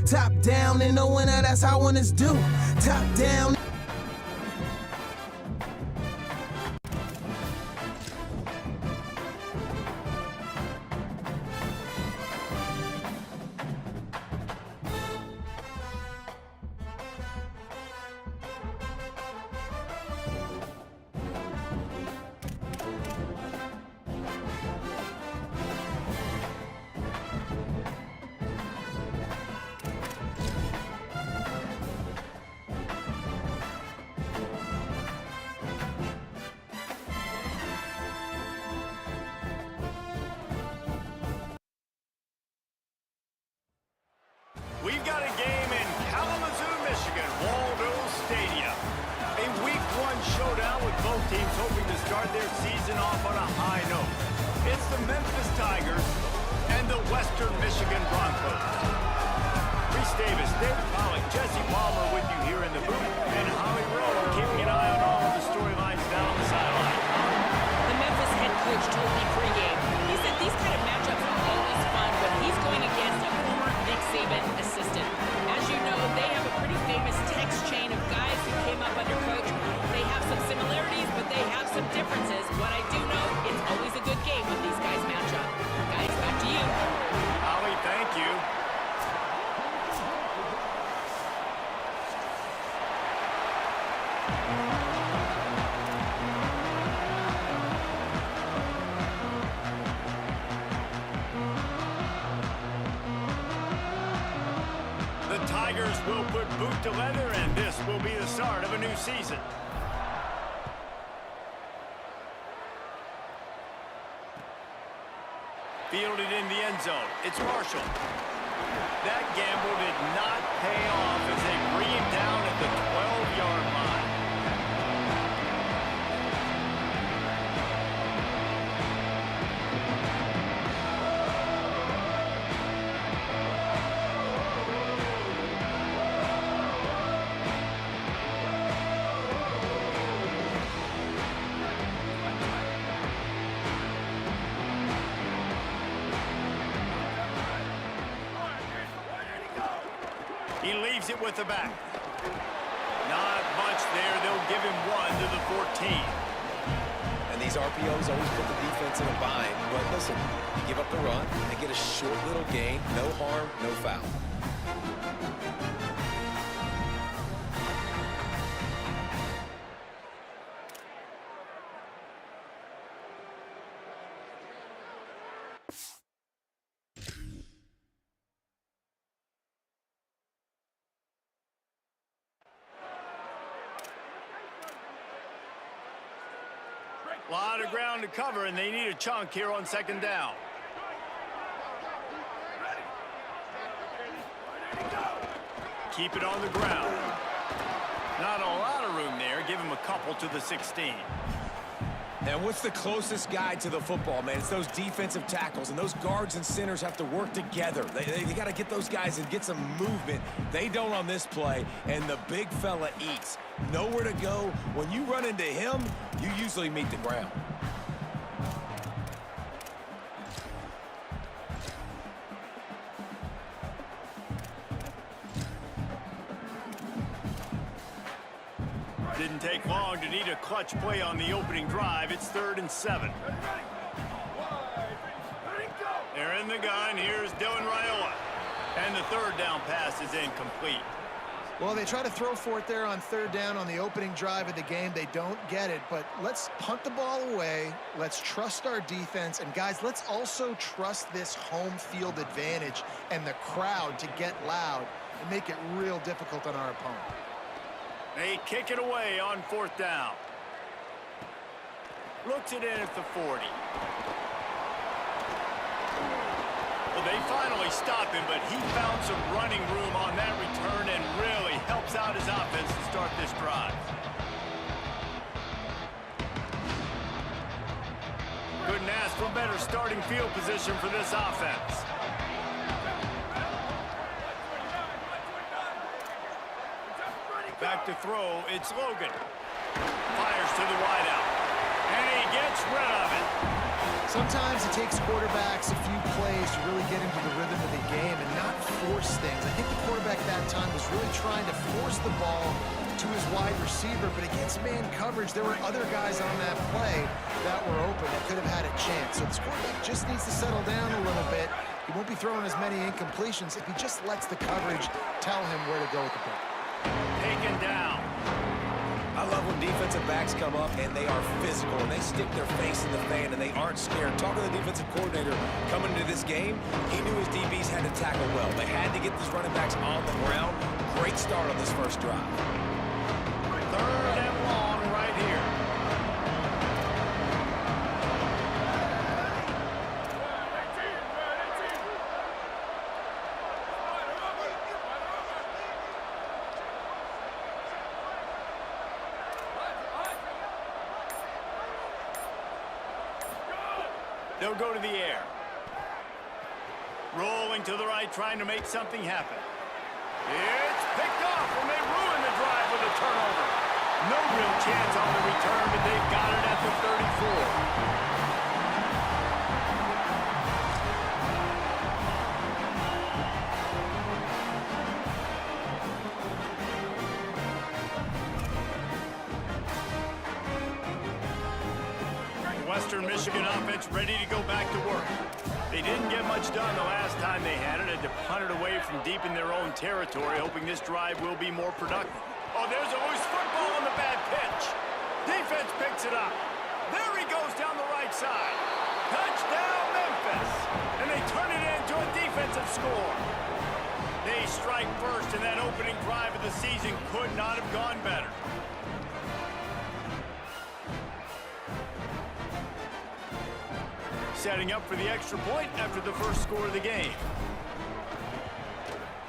Top down and knowing that that's how winners do. Top down. We've got a game in Kalamazoo, Michigan, Waldo Stadium. A Week 1 showdown with both teams hoping to start their season off on a high note. It's the Memphis Tigers and the Western Michigan Broncos. Reese Davis, David Pollock, Jesse Palmer with you here in the booth, and Holly Rowe keeping an eye on all of the storylines down on the sideline. The Memphis head coach told me pregame, he said these kind of matchups are always fun when he's going against a former Nick Saban assistant. As you know, they have a pretty famous text chain of guys who came up under coach. They have some similarities, but they have some differences. What I do know, it's always a good game when these guys match up. Guys, back to you. Holly, thank you. The Tigers will put boot to leather, and this will be the start of a new season. Fielded in the end zone. It's Marshall. That gamble did not pay off as they bring him down at the 12-yard line. He leaves it with the back. Not much there. They'll give him 1 to the 14. And these RPOs always put the defense in a bind. But listen, you give up the run and get a short little gain. No harm, no foul. A lot of ground to cover, and they need a chunk here on second down. Keep it on the ground. Not a lot of room there. Give him a couple to the 16. And what's the closest guy to the football, man? It's those defensive tackles, and those guards and centers have to work together. They got to get those guys and get some movement. They don't on this play, and the big fella eats. Nowhere to go. When you run into him, you usually meet the ground. Didn't take long to need a clutch play on the opening drive. It's 3rd and 7. They're in the gun. Here's Dylan Raiola. And the 3rd down pass is incomplete. Well, they try to throw for it there on 3rd down on the opening drive of the game. They don't get it, but let's punt the ball away. Let's trust our defense. And, guys, let's also trust this home field advantage and the crowd to get loud and make it real difficult on our opponent. They kick it away on 4th down. Looks it in at the 40. Well, they finally stop him, but he found some running room on that return and really helps out his offense to start this drive. Couldn't ask for better starting field position for this offense. Back to throw, it's Logan. Fires to the wideout. And he gets rid of it. Sometimes it takes quarterbacks a few plays to really get into the rhythm of the game and not force things. I think the quarterback that time was really trying to force the ball to his wide receiver, but against man coverage, there were other guys on that play that were open that could have had a chance. So this quarterback just needs to settle down a little bit. He won't be throwing as many incompletions if he just lets the coverage tell him where to go with the ball. Taken down. I love when defensive backs come up and they are physical and they stick their face in the fan and they aren't scared. Talking to the defensive coordinator coming into this game, he knew his DBs had to tackle well. They had to get these running backs on the ground. Great start on this first drive. 3rd and long right here. They'll go to the air. Rolling to the right, trying to make something happen. It's picked off, and they ruin the drive with a turnover. No real chance on the return, but they've got it at the 34. Western Michigan offense ready to go back to work. They didn't get much done the last time they had it, and to punt it away from deep in their own territory, hoping this drive will be more productive. Oh, there's a loose football on the bad pitch. Defense picks it up. There he goes down the right side. Touchdown, Memphis. And they turn it into a defensive score. They strike first, and that opening drive of the season could not have gone better. Setting up for the extra point after the first score of the game.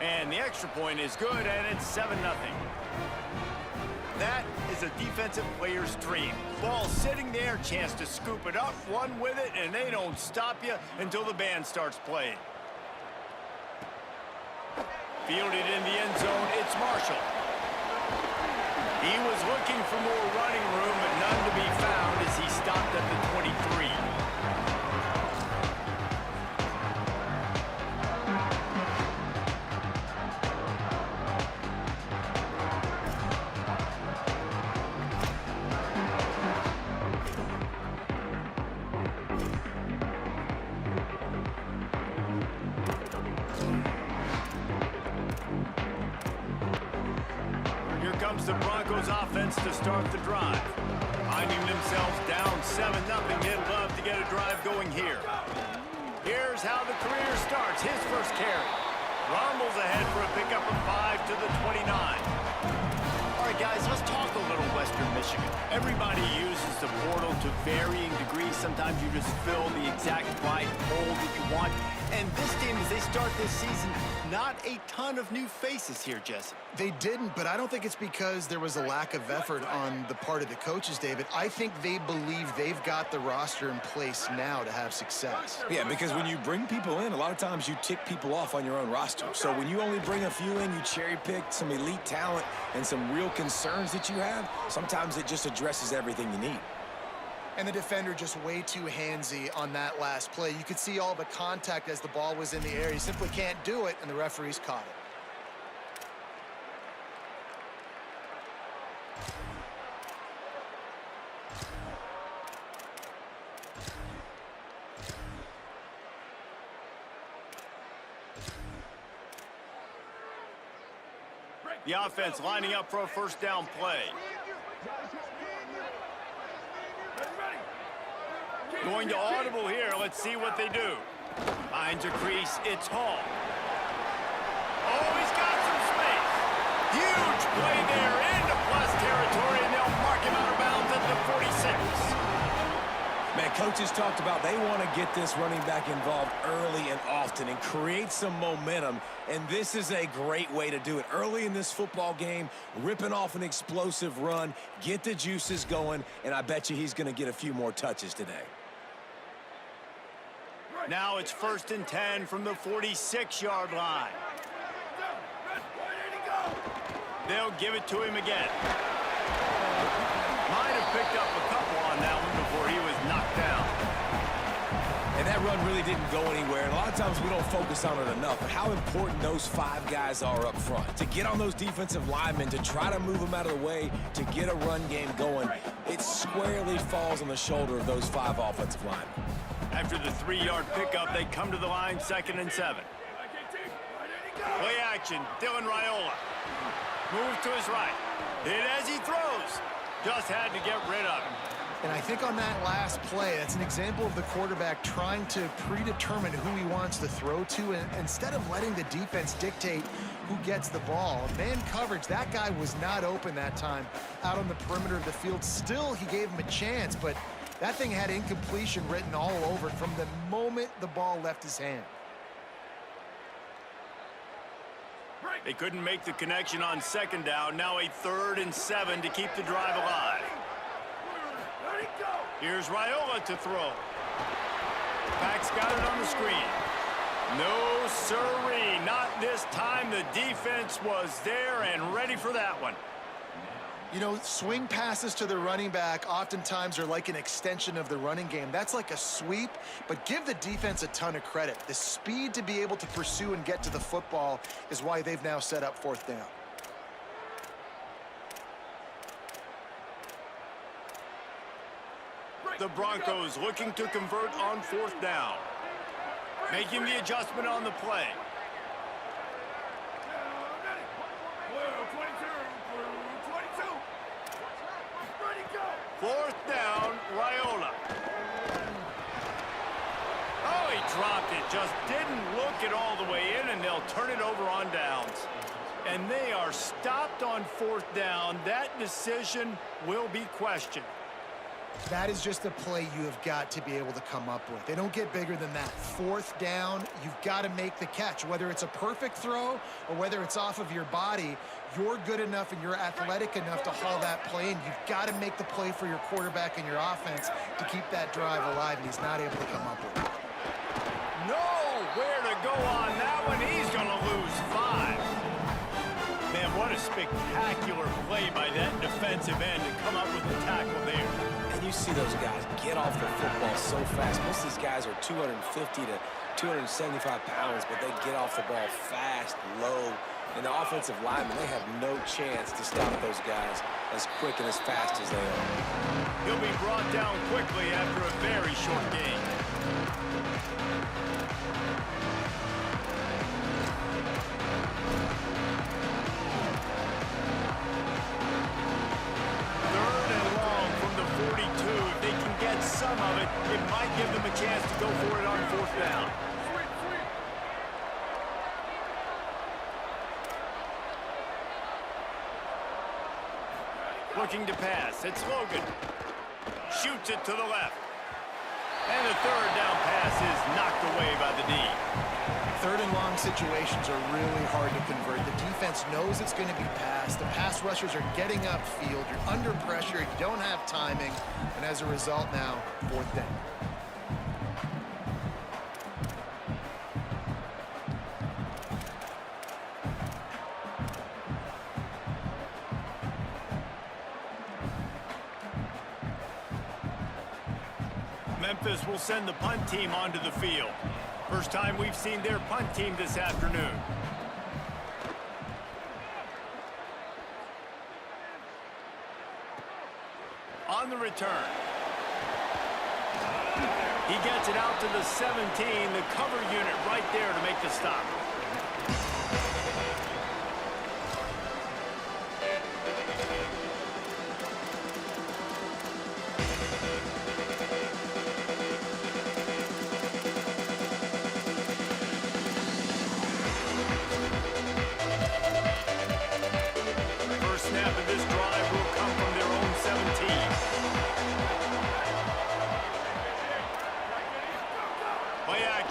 And the extra point is good, and it's 7-0. That is a defensive player's dream. Ball sitting there, chance to scoop it up, run with it, and they don't stop you until the band starts playing. Fielded in the end zone, it's Marshall. He was looking for more running room, but none to be found as he stopped at the 23. The Broncos offense to start the drive. Finding themselves down 7-0, they'd love to get a drive going here. Here's how the career starts. His first carry. Rumbles ahead for a pickup of 5 to the 29. All right, guys, let's talk a little Western Michigan. Everybody uses the portal to varying degrees. Sometimes you just fill the exact right hole that you want. And this team, as they start this season, not a ton of new faces here, Jesse. They didn't, but I don't think it's because there was a lack of effort on the part of the coaches, David. I think they believe they've got the roster in place now to have success. Yeah, because when you bring people in, a lot of times you tick people off on your own roster. So when you only bring a few in, you cherry pick some elite talent and some real concerns that you have, sometimes it just addresses everything you need. And the defender just way too handsy on that last play. You could see all the contact as the ball was in the air. You simply can't do it, and the referees caught it. The offense lining up for a first down play. Going to audible here. Let's see what they do. Finds a crease. It's Hall. Oh, he's got some space. Huge play there into plus territory, and they'll mark him out of bounds at the 46. Man, coaches talked about they want to get this running back involved early and often and create some momentum, and this is a great way to do it. Early in this football game, ripping off an explosive run, get the juices going, and I bet you he's going to get a few more touches today. Now it's 1st and 10 from the 46-yard line. They'll give it to him again. Might have picked up a couple on that one before he was knocked down. run really didn't go anywhere, and a lot of times we don't focus on it enough, but how important those 5 guys are up front. To get on those defensive linemen, to try to move them out of the way, to get a run game going, it squarely falls on the shoulder of those 5 offensive linemen. After the 3-yard pickup, they come to the line, 2nd and 7. Play action, Dylan Raiola. Move to his right. Hit as he throws. Just had to get rid of him. And I think on that last play, that's an example of the quarterback trying to predetermine who he wants to throw to, and instead of letting the defense dictate who gets the ball. Man coverage, that guy was not open that time out on the perimeter of the field. Still, he gave him a chance, but that thing had incompletion written all over it from the moment the ball left his hand. They couldn't make the connection on 2nd down. Now a 3rd and 7 to keep the drive alive. Here's Raiola to throw. Pack's got it on the screen. No siree, not this time. The defense was there and ready for that one. You know, swing passes to the running back oftentimes are like an extension of the running game. That's like a sweep, but give the defense a ton of credit. The speed to be able to pursue and get to the football is why they've now set up 4th down. The Broncos looking to convert on 4th down. Making the adjustment on the play. Fourth down, Raiola. Oh, he dropped it. Just didn't look it all the way in, and they'll turn it over on downs. And they are stopped on 4th down. That decision will be questioned. That is just a play you have got to be able to come up with. They don't get bigger than that. 4th down, you've got to make the catch. Whether it's a perfect throw or whether it's off of your body, you're good enough and you're athletic enough to haul that play in. You've got to make the play for your quarterback and your offense to keep that drive alive, and he's not able to come up with it. Nowhere to go on that one. He's going to lose 5. Man, what a spectacular play by that defensive end to come up with the tackle there. You see those guys get off the football so fast. Most of these guys are 250 to 275 pounds, but they get off the ball fast, low. And the offensive linemen, they have no chance to stop those guys as quick and as fast as they are. He'll be brought down quickly after a very short game. Some of it, it might give them a chance to go for it on 4th down. Looking to pass, it's Logan. Shoots it to the left. And the 3rd down pass is knocked away by the D. 3rd and long situations are really hard to convert. The defense knows it's going to be passed. The pass rushers are getting upfield. You're under pressure. You don't have timing. And as a result now, 4th down. Memphis will send the punt team onto the field. First time we've seen their punt team this afternoon. On the return. He gets it out to the 17, the cover unit right there to make the stop.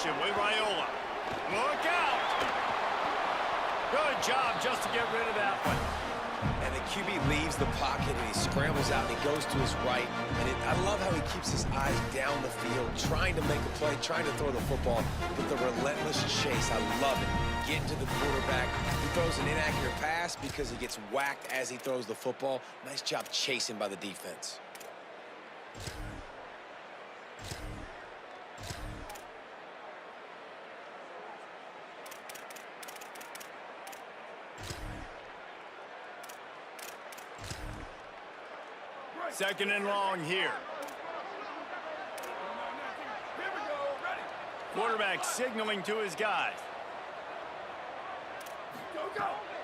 With Raiola. Look out! Good job just to get rid of that one. And the QB leaves the pocket and he scrambles out and he goes to his right. And I love how he keeps his eyes down the field, trying to make a play, trying to throw the football with the relentless chase. I love it. Getting to the quarterback. He throws an inaccurate pass because he gets whacked as he throws the football. Nice job chasing by the defense. Second and long here. Quarterback signaling to his guys.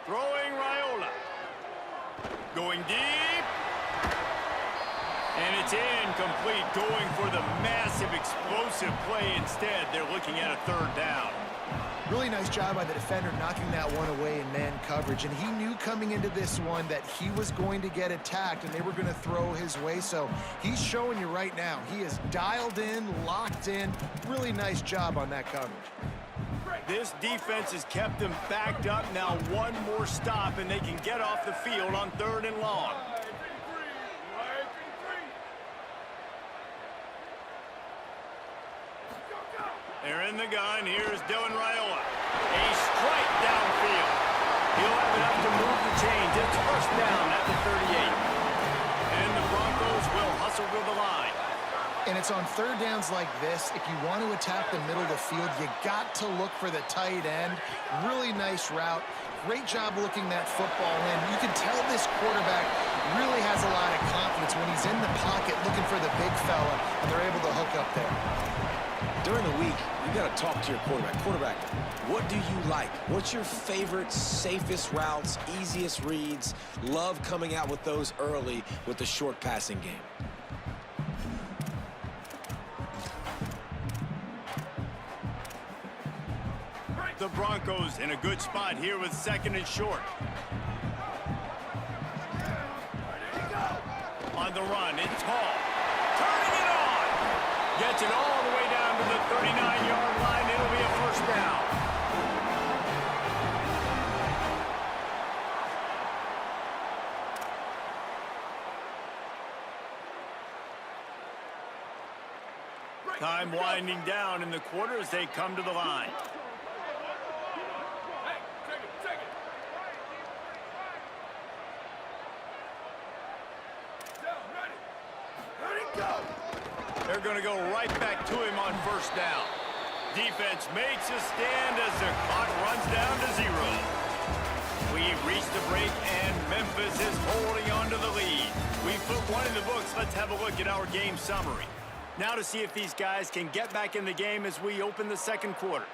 Throwing Raiola. Going deep. And it's incomplete, going for the massive explosive play instead. They're looking at a third down. Really nice job by the defender knocking that one away in man coverage. And he knew coming into this one that he was going to get attacked and they were going to throw his way. So he's showing you right now. He is dialed in, locked in. Really nice job on that coverage. This defense has kept them backed up. Now one more stop and they can get off the field on third and long. They're in the gun. Here's Dylan Raiola. A strike downfield. He'll have enough to move the chains. It's first down at the 38. And the Broncos will hustle to the line. And it's on third downs like this. If you want to attack the middle of the field, you got to look for the tight end. Really nice route. Great job looking that football in. You can tell this quarterback really has a lot of confidence when he's in the pocket looking for the big fella, and they're able to hook up there. During the week, you got to talk to your quarterback. Quarterback, what do you like? What's your favorite, safest routes, easiest reads? Love coming out with those early with the short passing game. The Broncos in a good spot here with second and short. On the run, it's Hall. Turning it on. Gets it all the way down to the 39-yard line. It'll be a first down. Time winding down in the quarter as they come to the line. They're going to go right back to him on first down. Defense makes a stand as the clock runs down to 0. We've reached the break, and Memphis is holding on to the lead. We've put one in the books. Let's have a look at our game summary. Now to see if these guys can get back in the game as we open the second quarter.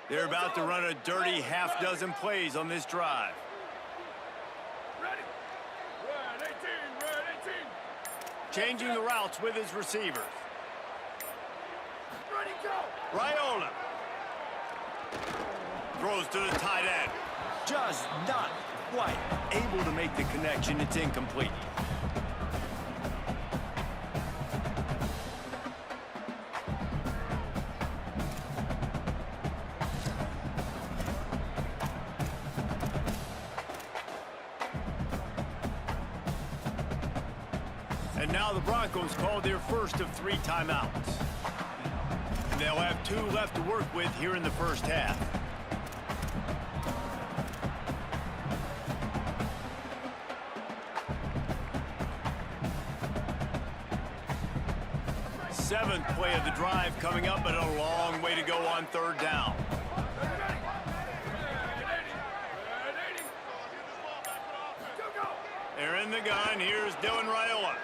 They're about to run a dirty half-dozen plays on this drive. Changing the routes with his receivers. Raiola. Throws to the tight end. Just not quite able to make the connection. It's incomplete. And now the Broncos called their first of 3 timeouts. They'll have 2 left to work with here in the first half. Seventh play of the drive coming up, but a long way to go on third down. They're in the gun. Here's Dylan Raiola.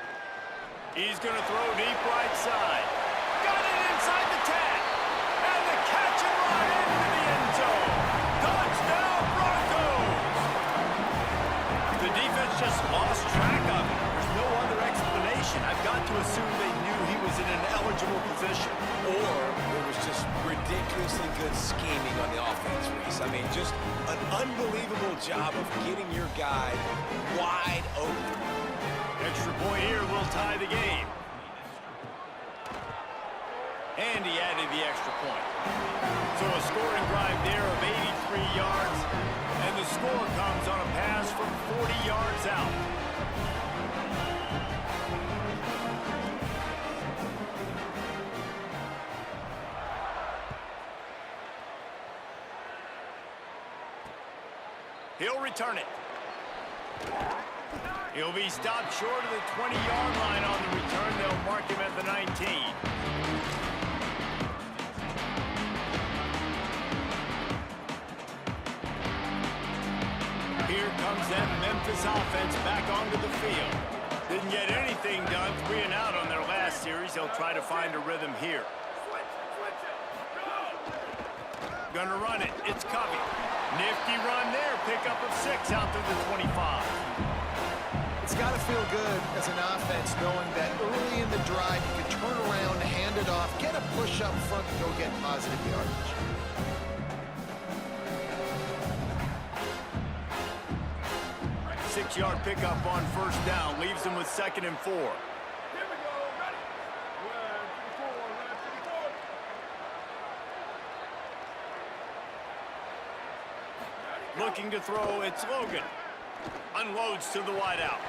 He's going to throw deep right side. Got it inside the 10. And the catch and run into the end zone. Touchdown, Broncos! The defense just lost track of it. There's no other explanation. I've got to assume they knew he was in an eligible position. Or it was just ridiculously good scheming on the offense, Reese. I mean, just an unbelievable job of getting your guy wide open. Extra point here will tie the game. And he added the extra point. So a scoring drive there of 83 yards. And the score comes on a pass from 40 yards out. He'll return it. He'll be stopped short of the 20-yard line on the return. They'll mark him at the 19. Here comes that Memphis offense back onto the field. Didn't get anything done, 3 and out on their last series. They'll try to find a rhythm here. Gonna run it. It's Covey. Nifty run there. Pickup of 6 out to the 25. It's got to feel good as an offense knowing that early in the drive you can turn around, hand it off, get a push up front, and go get positive yardage. Six-yard pickup on first down. Leaves them with 2nd and 4. Looking to throw, it's Logan. Unloads to the wideout.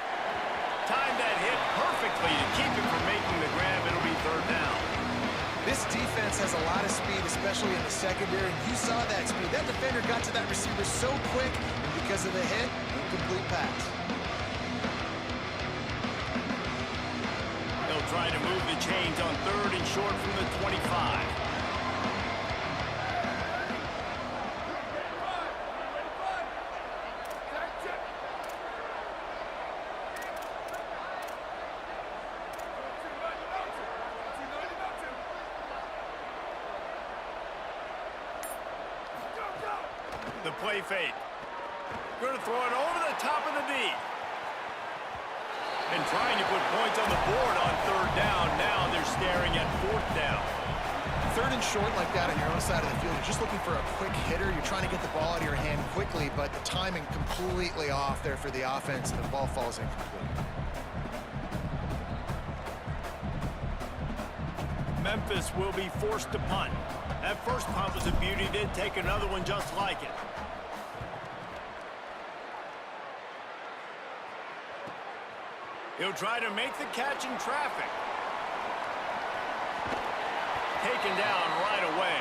Timed that hit perfectly to keep him from making the grab. It'll be 3rd down. This defense has a lot of speed, especially in the secondary. You saw that speed. That defender got to that receiver so quick because of the hit, incomplete pass. They'll try to move the chains on 3rd and short from the 25. The play fake. Going to throw it over the top of the D. And trying to put points on the board on 3rd down. Now they're staring at 4th down. 3rd and short like that on your own side of the field. You're just looking for a quick hitter. You're trying to get the ball out of your hand quickly, but the timing completely off there for the offense, and the ball falls incomplete. Memphis will be forced to punt. That first punt was a beauty. Did take another one just like it. He'll try to make the catch in traffic. Taken down right away.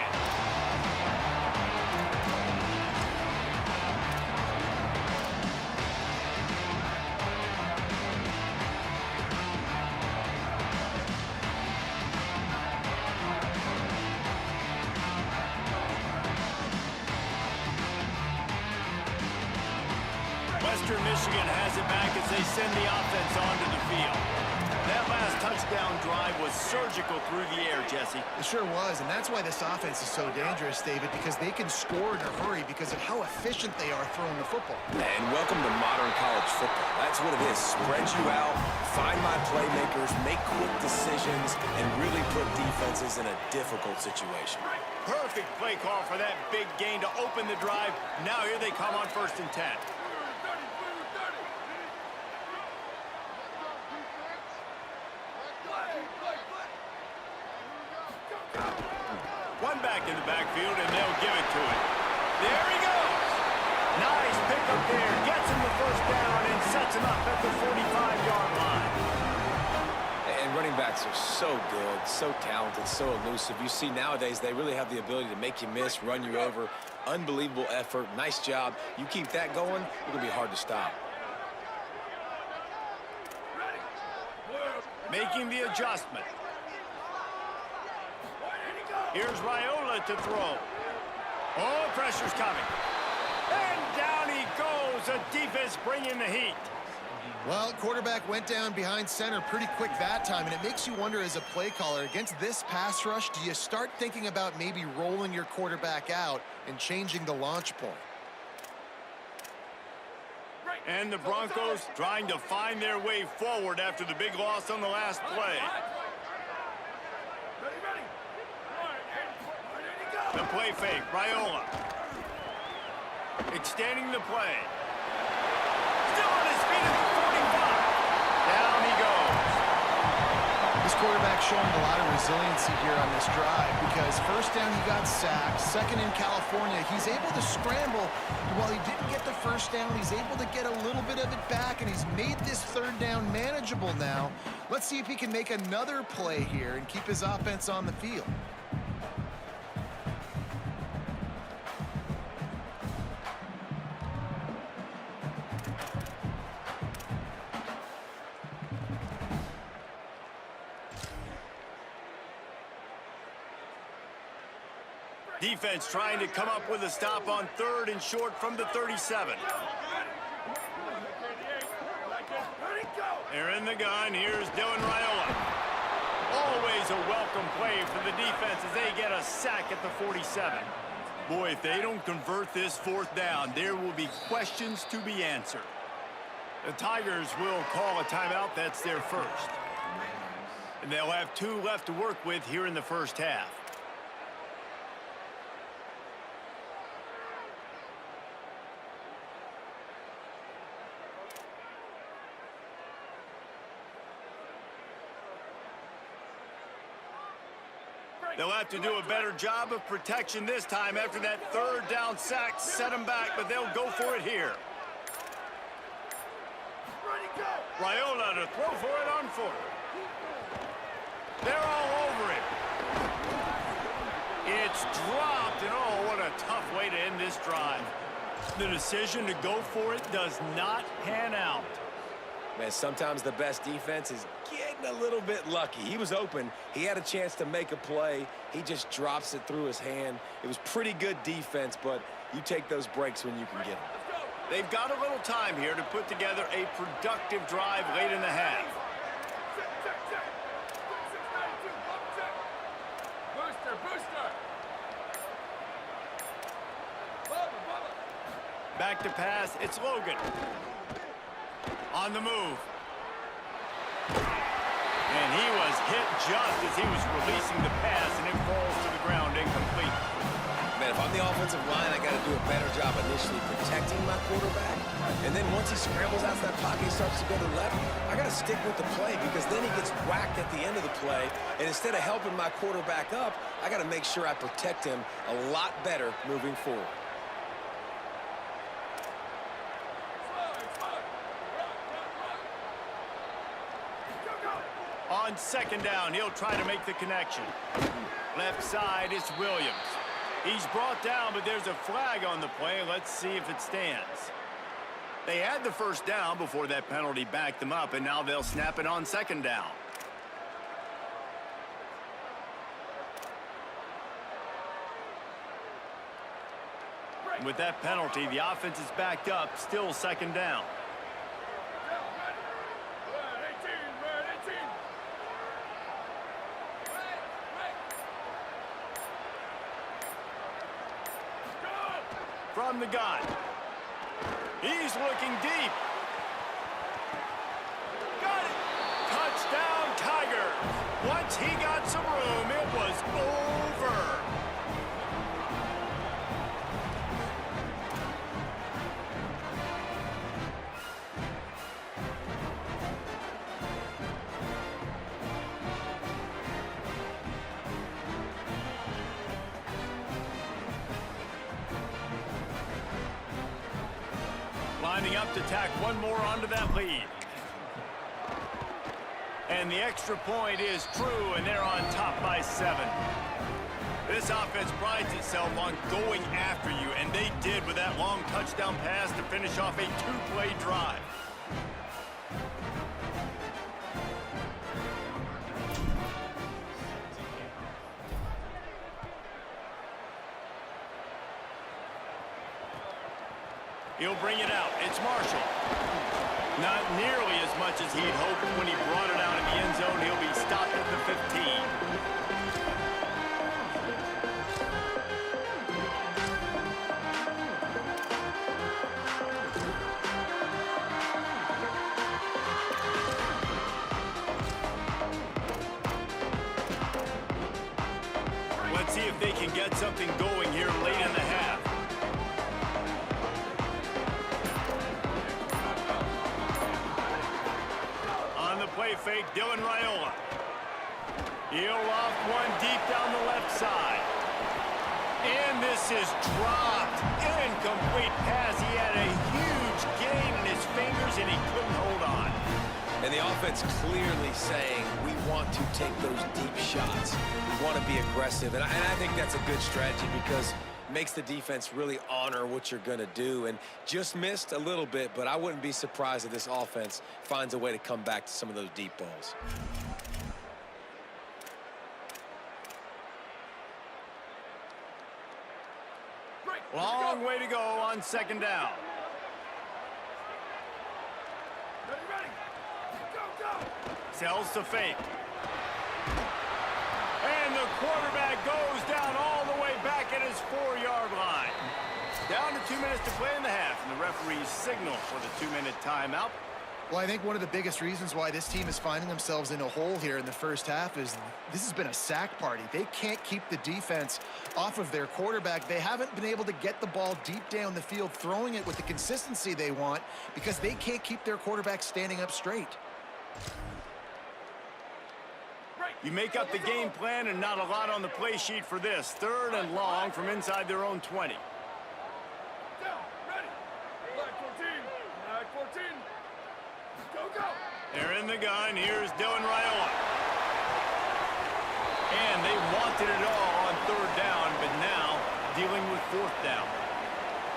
Western Michigan has it back as they send the offense onto the field. That last touchdown drive was surgical through the air, Jesse. It sure was, and that's why this offense is so dangerous, David, because they can score in a hurry because of how efficient they are throwing the football. And welcome to modern college football. That's what it is. Spread you out, find my playmakers, make quick decisions, and really put defenses in a difficult situation. Perfect play call for that big gain to open the drive. Now here they come on 1st and 10. One back in the backfield, and they'll give it to him. There he goes. Nice pickup there. Gets him the 1st down and sets him up at the 45-yard line. And running backs are so good, so talented, so elusive. You see nowadays they really have the ability to make you miss, run you over. Unbelievable effort. Nice job. You keep that going, it's going to be hard to stop. Making the adjustment. Here's Raiola to throw. Oh, pressure's coming. And down he goes. The defense bringing the heat. Well, quarterback went down behind center pretty quick that time, and it makes you wonder as a play caller, against this pass rush, do you start thinking about maybe rolling your quarterback out and changing the launch point? And the Broncos trying to find their way forward after the big loss on the last play. The play fake, Raiola. Extending the play. Still on his feet at the 45. Down he goes. This quarterback showing a lot of resiliency here on this drive because 1st down he got sacked, 2nd in California. He's able to scramble. While he didn't get the 1st down, he's able to get a little bit of it back, and he's made this 3rd down manageable now. Let's see if he can make another play here and keep his offense on the field. Defense trying to come up with a stop on 3rd and short from the 37. They're in the gun. Here's Dylan Raiola. Always a welcome play for the defense as they get a sack at the 47. Boy, if they don't convert this 4th down, there will be questions to be answered. The Tigers will call a timeout. That's their first. And they'll have 2 left to work with here in the first half. They'll have to do a better job of protection this time after that 3rd down sack set them back, but they'll go for it here. Raiola to throw for it on 4th. They're all over it. It's dropped, and oh, what a tough way to end this drive. The decision to go for it does not pan out. Man, sometimes the best defense is getting a little bit lucky. He was open. He had a chance to make a play. He just drops it through his hand. It was pretty good defense, but you take those breaks when you can get them. They've got a little time here to put together a productive drive late in the half. Back to pass, it's Logan. On the move. And he was hit just as he was releasing the pass, and it falls to the ground incomplete. Man, if I'm the offensive line, I got to do a better job initially protecting my quarterback. And then once he scrambles out of that pocket, he starts to go to the left, I got to stick with the play because then he gets whacked at the end of the play. And instead of helping my quarterback up, I got to make sure I protect him a lot better moving forward. On 2nd down, he'll try to make the connection. Left side is Williams. He's brought down, but there's a flag on the play. Let's see if it stands. They had the 1st down before that penalty backed them up, and now they'll snap it on 2nd down. With that penalty, the offense is backed up, still 2nd down. From the gun. He's looking deep. Got it. Touchdown, Tigers. Once he got some room, it was over. Lining up to tack one more onto that lead. And the extra point is true, and they're on top by 7. This offense prides itself on going after you, and they did with that long touchdown pass to finish off a 2-play drive. He'll bring it out. It's Marshall. Not nearly as much as he'd hoped when he brought it out in the end zone. He'll be stopped at the 15. Let's see if they can get something going here late in the half. Play fake, Dylan Raiola. He'll loft one deep down the left side. And this is dropped. Incomplete pass. He had a huge gain in his fingers, and he couldn't hold on. And the offense clearly saying, we want to take those deep shots. We want to be aggressive. And I think that's a good strategy because it makes the defense really honor what you're going to do. And just missed a little bit, but I wouldn't be surprised if this offense finds a way to come back to some of those deep balls. Long way to go on second down. Sells to fake. And the quarterback goes down all the way back at his 4-yard line. Down to 2 minutes to play in the half, and the referees signal for the 2-minute timeout. Well, I think one of the biggest reasons why this team is finding themselves in a hole here in the first half is this has been a sack party. They can't keep the defense off of their quarterback. They haven't been able to get the ball deep down the field, throwing it with the consistency they want because they can't keep their quarterback standing up straight. You make up the game plan and not a lot on the play sheet for this. 3rd and long from inside their own 20. They're in the gun. Here's Dylan Raiola. And they wanted it all on 3rd down, but now dealing with 4th down.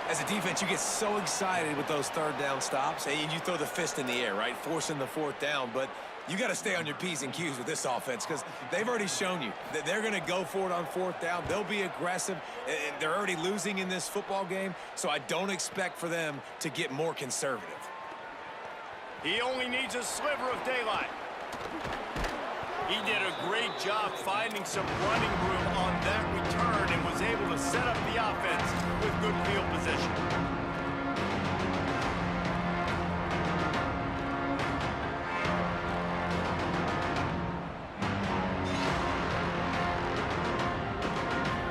As a defense, you get so excited with those 3rd down stops, and you throw the fist in the air, right, forcing the 4th down. But you got to stay on your P's and Q's with this offense because they've already shown you that they're going to go for it on 4th down. They'll be aggressive. They're already losing in this football game, so I don't expect for them to get more conservative. He only needs a sliver of daylight. He did a great job finding some running room on that return and was able to set up the offense with good field position.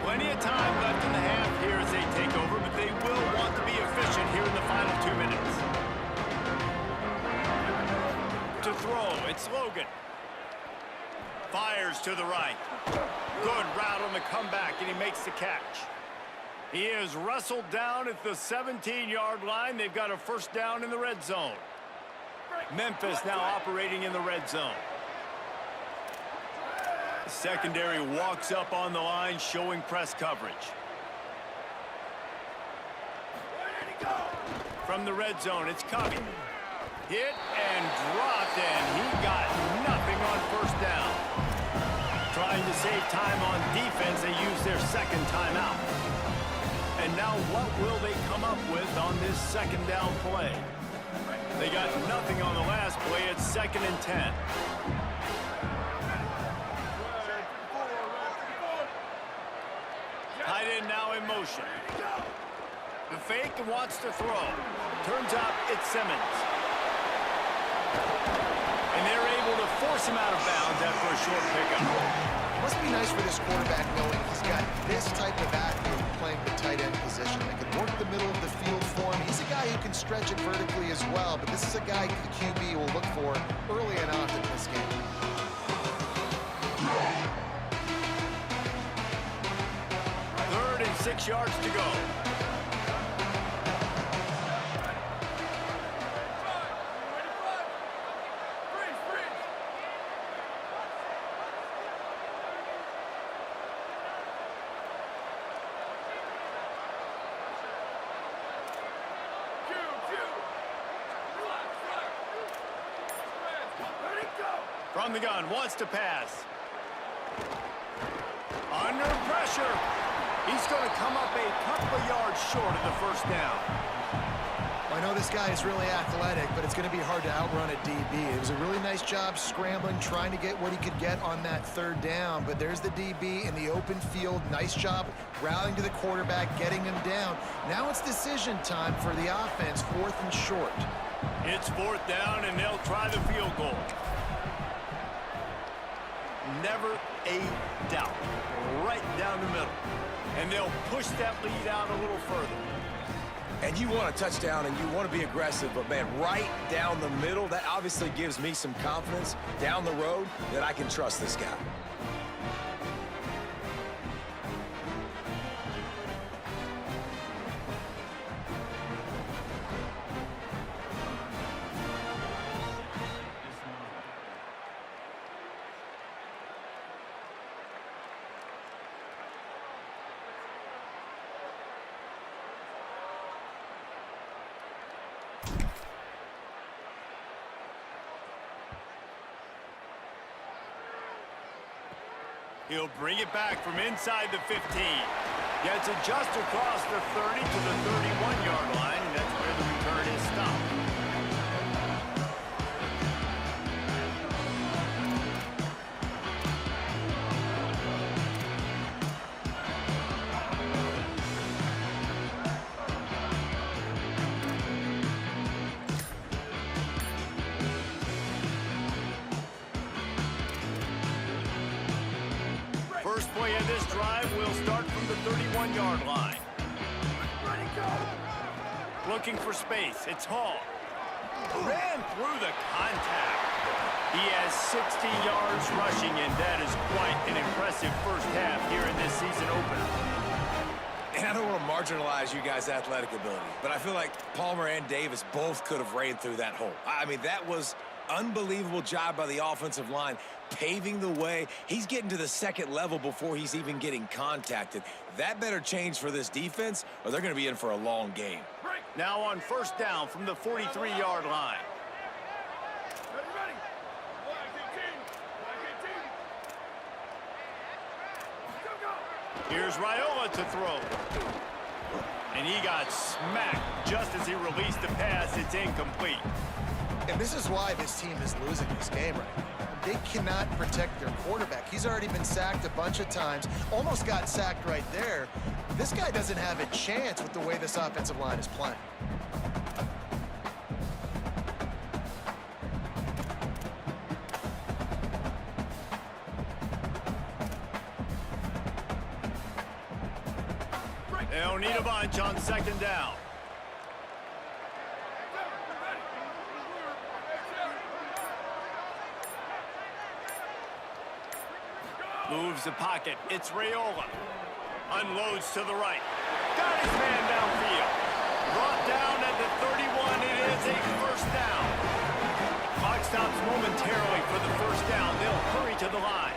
Plenty of time left in the half here as they take over, but they will want to be efficient here in the final 2 minutes. To throw, it's Logan. Fires to the right. Good route on the comeback, and he makes the catch. He is wrestled down at the 17-yard line. They've got a 1st down in the red zone. Memphis now operating in the red zone. The secondary walks up on the line, showing press coverage. From the red zone, it's Covey. Hit and dropped, and he got nothing on 1st down. Trying to save time on defense, they use their 2nd timeout. And now what will they come up with on this 2nd down play? They got nothing on the last play. It's 2nd and 10. Tight end now in motion. The fake wants to throw. Turns out it's Simmons. And they're able to force him out of bounds after a short pickup. It must be nice for this quarterback knowing he's got this type of athlete playing the tight end position. They can work the middle of the field for him. He's a guy who can stretch it vertically as well, but this is a guy the QB will look for early and often in this game. 3rd and 6 yards to go. From the gun, wants to pass. Under pressure. He's going to come up a couple of yards short of the 1st down. I know this guy is really athletic, but it's going to be hard to outrun a DB. It was a really nice job scrambling, trying to get what he could get on that 3rd down, but there's the DB in the open field. Nice job rallying to the quarterback, getting him down. Now it's decision time for the offense, 4th and short. It's 4th down, and they'll try the field goal. Never a doubt. Right down the middle. And they'll push that lead out a little further. And you want a touchdown and you want to be aggressive, but, man, right down the middle, that obviously gives me some confidence down the road that I can trust this guy. He'll bring it back from inside the 15. Gets it just across the 30 to the 31-yard line, and that's where the return is stopped. First play of this drive will start from the 31-yard line. Looking for space. It's Hall. Ran through the contact. He has 60 yards rushing, and that is quite an impressive first half here in this season opener. And I don't want to marginalize you guys' athletic ability, but I feel like Palmer and Davis both could have ran through that hole. I mean, that was unbelievable job by the offensive line, paving the way. He's getting to the second level before he's even getting contacted. That better change for this defense, or they're going to be in for a long game. Now on first down from the 43-yard line. Here's Raiola to throw. And he got smacked just as he released the pass. It's incomplete. And this is why this team is losing this game right now. They cannot protect their quarterback. He's already been sacked a bunch of times, almost got sacked right there. This guy doesn't have a chance with the way this offensive line is playing. They'll need a bunch on second down. Moves the pocket. It's Raiola. Unloads to the right. Got his man downfield. Brought down at the 31. It is a first down. Clock stops momentarily for the first down. They'll hurry to the line.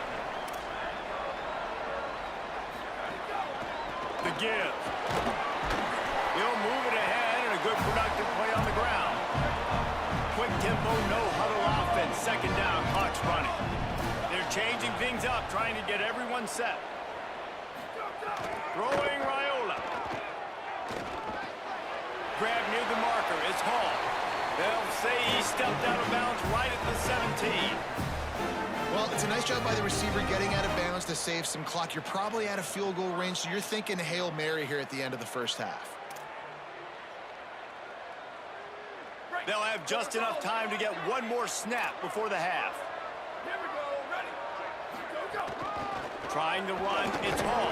The give. He'll move it ahead, and a good productive play on the ground. Quick tempo, no huddle offense. Second down, clock's running. They're changing things up, trying to get everyone set. Throwing Raiola. Grab near the marker. It's Hall. They'll say he stepped out of bounds right at the 17. Well, it's a nice job by the receiver getting out of bounds to save some clock. You're probably out of field goal range, so you're thinking Hail Mary here at the end of the first half. They'll have just enough time to get one more snap before the half. Trying to run, it's Hall.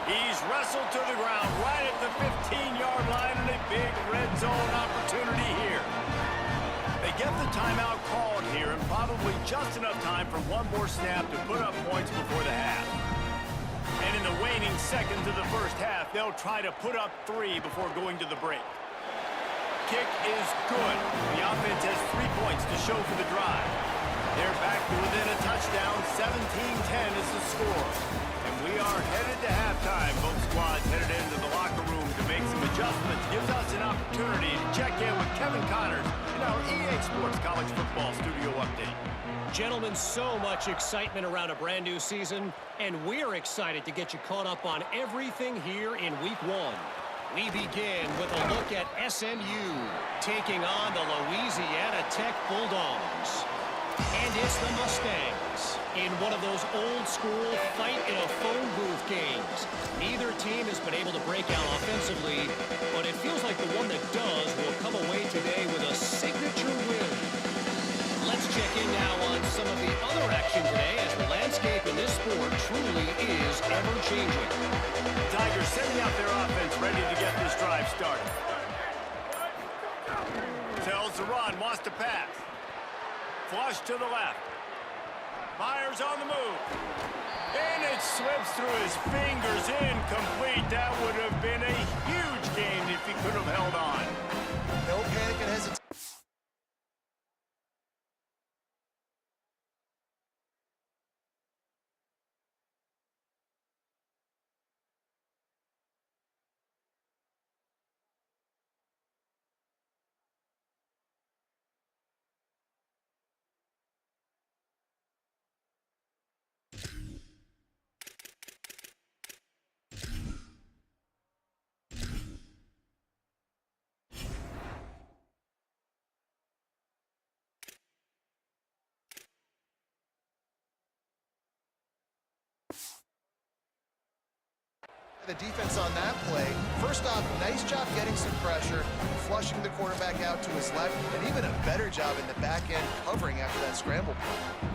He's wrestled to the ground right at the 15-yard line, and a big red zone opportunity here. They get the timeout called here, and probably just enough time for one more snap to put up points before the half. And in the waning seconds of the first half, they'll try to put up 3 before going to the break. Kick is good. The offense has 3 points to show for the drive. They're back to within a touchdown. 17-10 is the score. And we are headed to halftime. Both squads headed into the locker room to make some adjustments. Gives us an opportunity to check in with Kevin Connors in our EA Sports College Football Studio Update. Gentlemen, so much excitement around a brand new season, and we're excited to get you caught up on everything here in Week 1. We begin with a look at SMU taking on the Louisiana Tech Bulldogs. And it's the Mustangs in one of those old-school fight-in-a-phone booth games. Neither team has been able to break out offensively, but it feels like the one that does will come away today with a signature win. Let's check in now on some of the other action today, as the landscape in this sport truly is ever-changing. Tigers sending out their offense, ready to get this drive started. Tells the run, wants to pass. Flush to the left. Myers on the move. And it slips through his fingers. Incomplete. That would have been a huge game if he could have held on. No panic and hesitation. The defense on that play, first off, nice job getting some pressure, flushing the quarterback out to his left, and even a better job in the back end covering after that scramble play.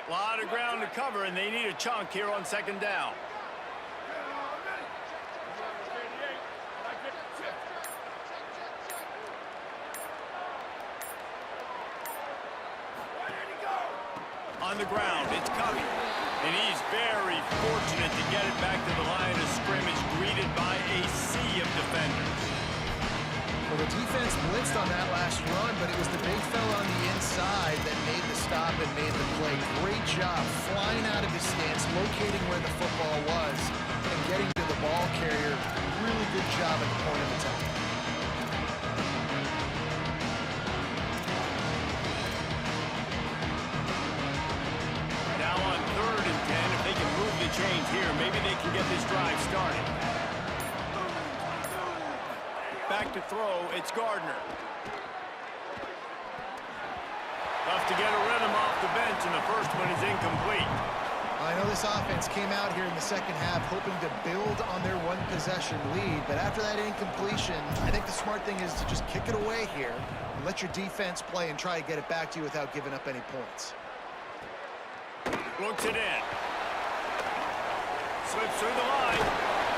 A lot of ground to cover, and they need a chunk here on second down. On the ground, it's coming. And he's very fortunate to get it back to the line of scrimmage, greeted by a sea of defenders. Well, the defense blitzed on that last run, but it was the big fella on the inside that made the stop and made the play. Great job flying out of his stance, locating where the football was, and getting to the ball carrier. Really good job at the point of attack. Now on 3rd and 10, if they can move the chains here, maybe they can get this drive started. Back to throw, it's Gardner. Tough to get a rhythm off the bench, and the first one is incomplete. I know this offense came out here in the second half hoping to build on their one-possession lead, but after that incompletion, I think the smart thing is to just kick it away here and let your defense play and try to get it back to you without giving up any points. Looks it in. Slips through the line.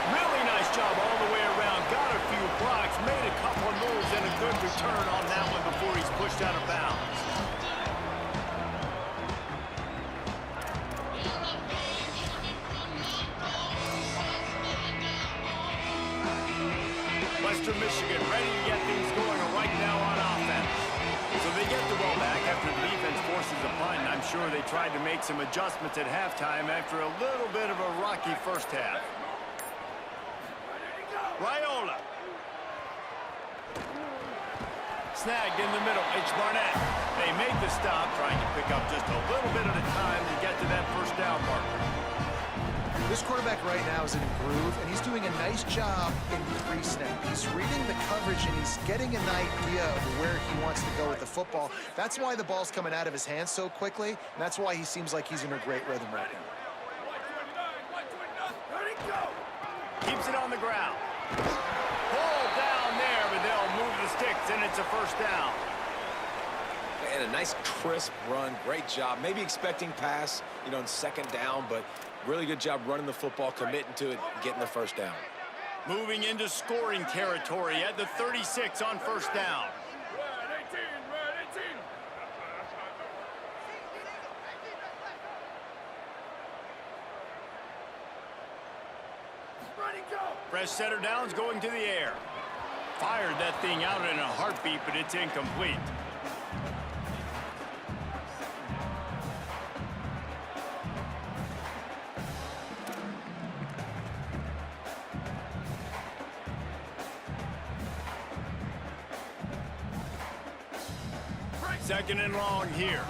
Really nice job all the way around. Got a few blocks, made a couple of moves, and a good return on that one before he's pushed out of bounds. Western Michigan ready to get things going right now on offense. So they get the ball back after the defense forces a punt, and I'm sure they tried to make some adjustments at halftime after a little bit of a rocky first half. Raiola. Snagged in the middle. It's Barnett. They make the stop, trying to pick up just a little bit at a time to get to that first down marker. This quarterback right now is in a groove, and he's doing a nice job in pre-snap. He's reading the coverage, and he's getting an idea of where he wants to go with the football. That's why the ball's coming out of his hands so quickly, and that's why he seems like he's in a great rhythm right now. Keeps it on the ground. Ball down there, but they'll move the sticks, and it's a first down. And a nice crisp run. Great job. Maybe expecting pass, in second down, but really good job running the football, committing to it, getting the first down. Moving into scoring territory at the 36 on first down. Fresh setter downs going to the air. Fired that thing out in a heartbeat, but it's incomplete. Second and long here.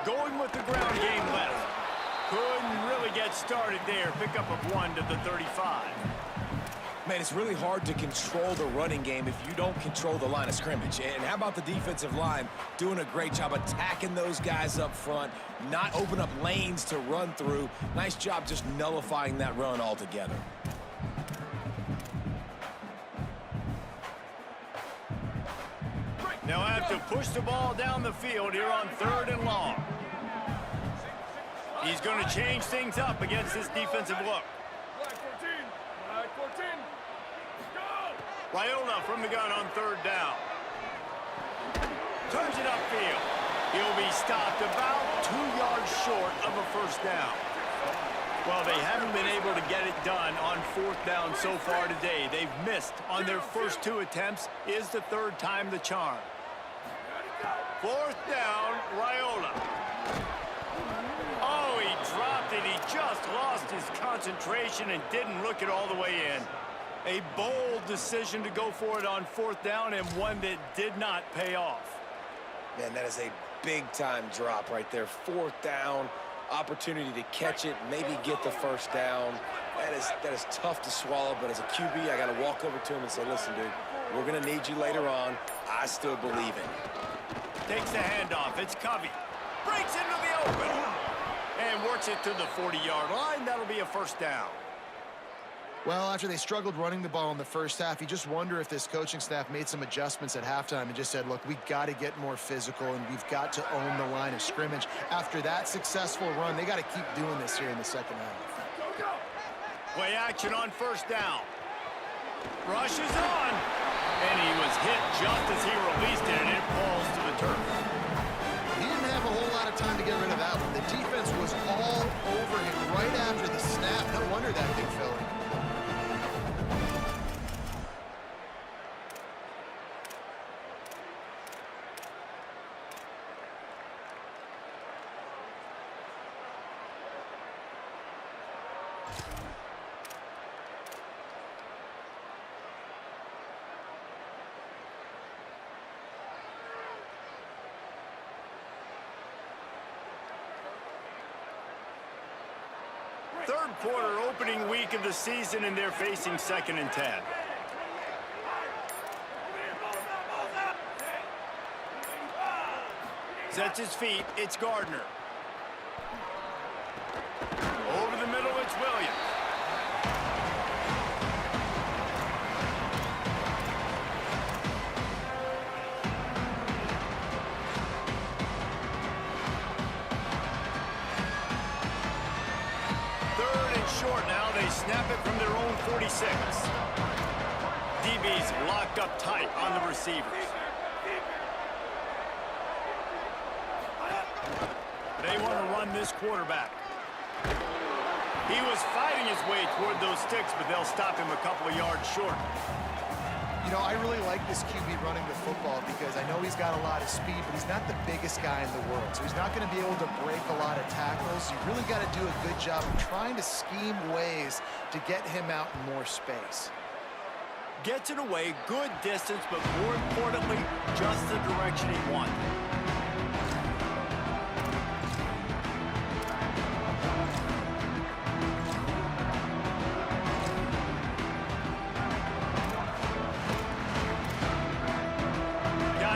Going with the ground game left. Couldn't really get started there. Pickup of 1 to the 35. Man, it's really hard to control the running game if you don't control the line of scrimmage. And how about the defensive line doing a great job attacking those guys up front, not open up lanes to run through. Nice job just nullifying that run altogether. They'll have to push the ball down the field here on 3rd and long. He's going to change things up against this defensive look. Raiola from the gun on 3rd down. Turns it upfield. He'll be stopped about 2 yards short of a first down. Well, they haven't been able to get it done on 4th down so far today. They've missed on their first 2 attempts. Is the 3rd time the charm? 4th down, Raiola. Oh, he dropped it. He just lost his concentration and didn't look it all the way in. A bold decision to go for it on 4th down, and one that did not pay off. Man, that is a big-time drop right there. 4th down. opportunity to catch it, maybe get the first down. That is tough to swallow, but as a QB, I got to walk over to him and say, listen, dude, we're going to need you later on. I still believe in you. Takes the handoff. It's Covey. Breaks into the open. And works it to the 40-yard line. That'll be a first down. Well, after they struggled running the ball in the first half, you just wonder if this coaching staff made some adjustments at halftime and just said, look, we got to get more physical and we've got to own the line of scrimmage. After that successful run, they got to keep doing this here in the second half. Play action on first down. Rush is on. And he was hit just as he released it, and it falls to the turf. He didn't have a whole lot of time to get rid of that one. The defense was all over him right after the snap. No wonder that big fella. Third quarter, opening week of the season, and they're facing 2nd and 10. Sets his feet. It's Gardner. Over the middle, it's Williams. Short now. They snap it from their own 46. DB's locked up tight on the receivers. They want to run this quarterback. He was fighting his way toward those sticks, but they'll stop him a couple of yards short. You know, I really like this QB running the football because I know he's got a lot of speed, but he's not the biggest guy in the world. So he's not going to be able to break a lot of tackles. You really got to do a good job of trying to scheme ways to get him out in more space. Gets it away, good distance, but more importantly, just the direction he wanted.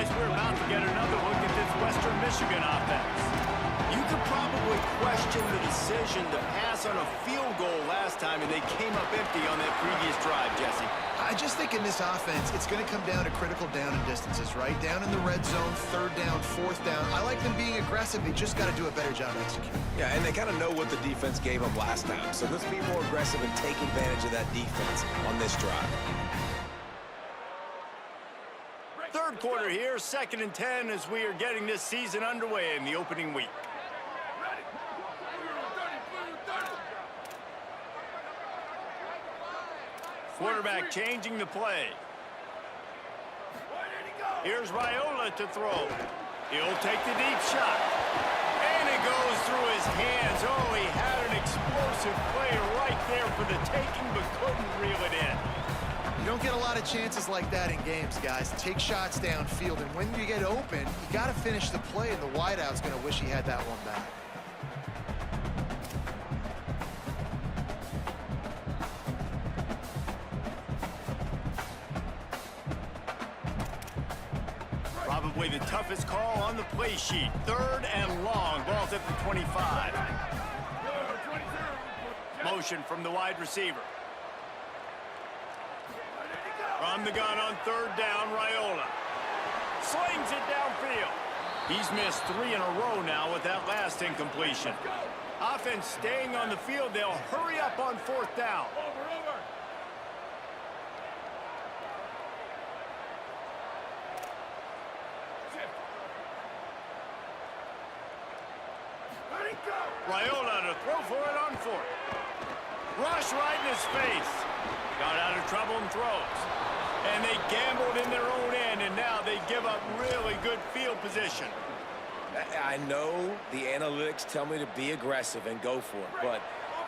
We're about to get another look at this Western Michigan offense. You could probably question the decision to pass on a field goal last time, and they came up empty on that previous drive, Jesse. I just think in this offense, it's going to come down to critical down and distances, right? Down in the red zone, 3rd down, 4th down. I like them being aggressive. They just got to do a better job executing. Yeah, and they kind of know what the defense gave them last time. So let's be more aggressive and take advantage of that defense on this drive. Third quarter here, 2nd and 10 as we are getting this season underway in the opening week. Quarterback changing the play. Here's Raiola to throw. He'll take the deep shot. And it goes through his hands. Oh, he had an explosive play right there for the taking, but couldn't reel it in. You don't get a lot of chances like that in games, guys. Take shots downfield, and when you get open, you got to finish the play, and the wideout's going to wish he had that one back. Probably the toughest call on the play sheet. 3rd and long. Ball's at the 25. Motion from the wide receiver. From the gun on 3rd down, Raiola. Slings it downfield. He's missed 3 in a row now with that last incompletion. Offense staying on the field. They'll hurry up on 4th down. Raiola to throw for it on 4th. Rush right in his face. Got out of trouble and throws. And they gambled in their own end, and now they give up really good field position. I know the analytics tell me to be aggressive and go for it, but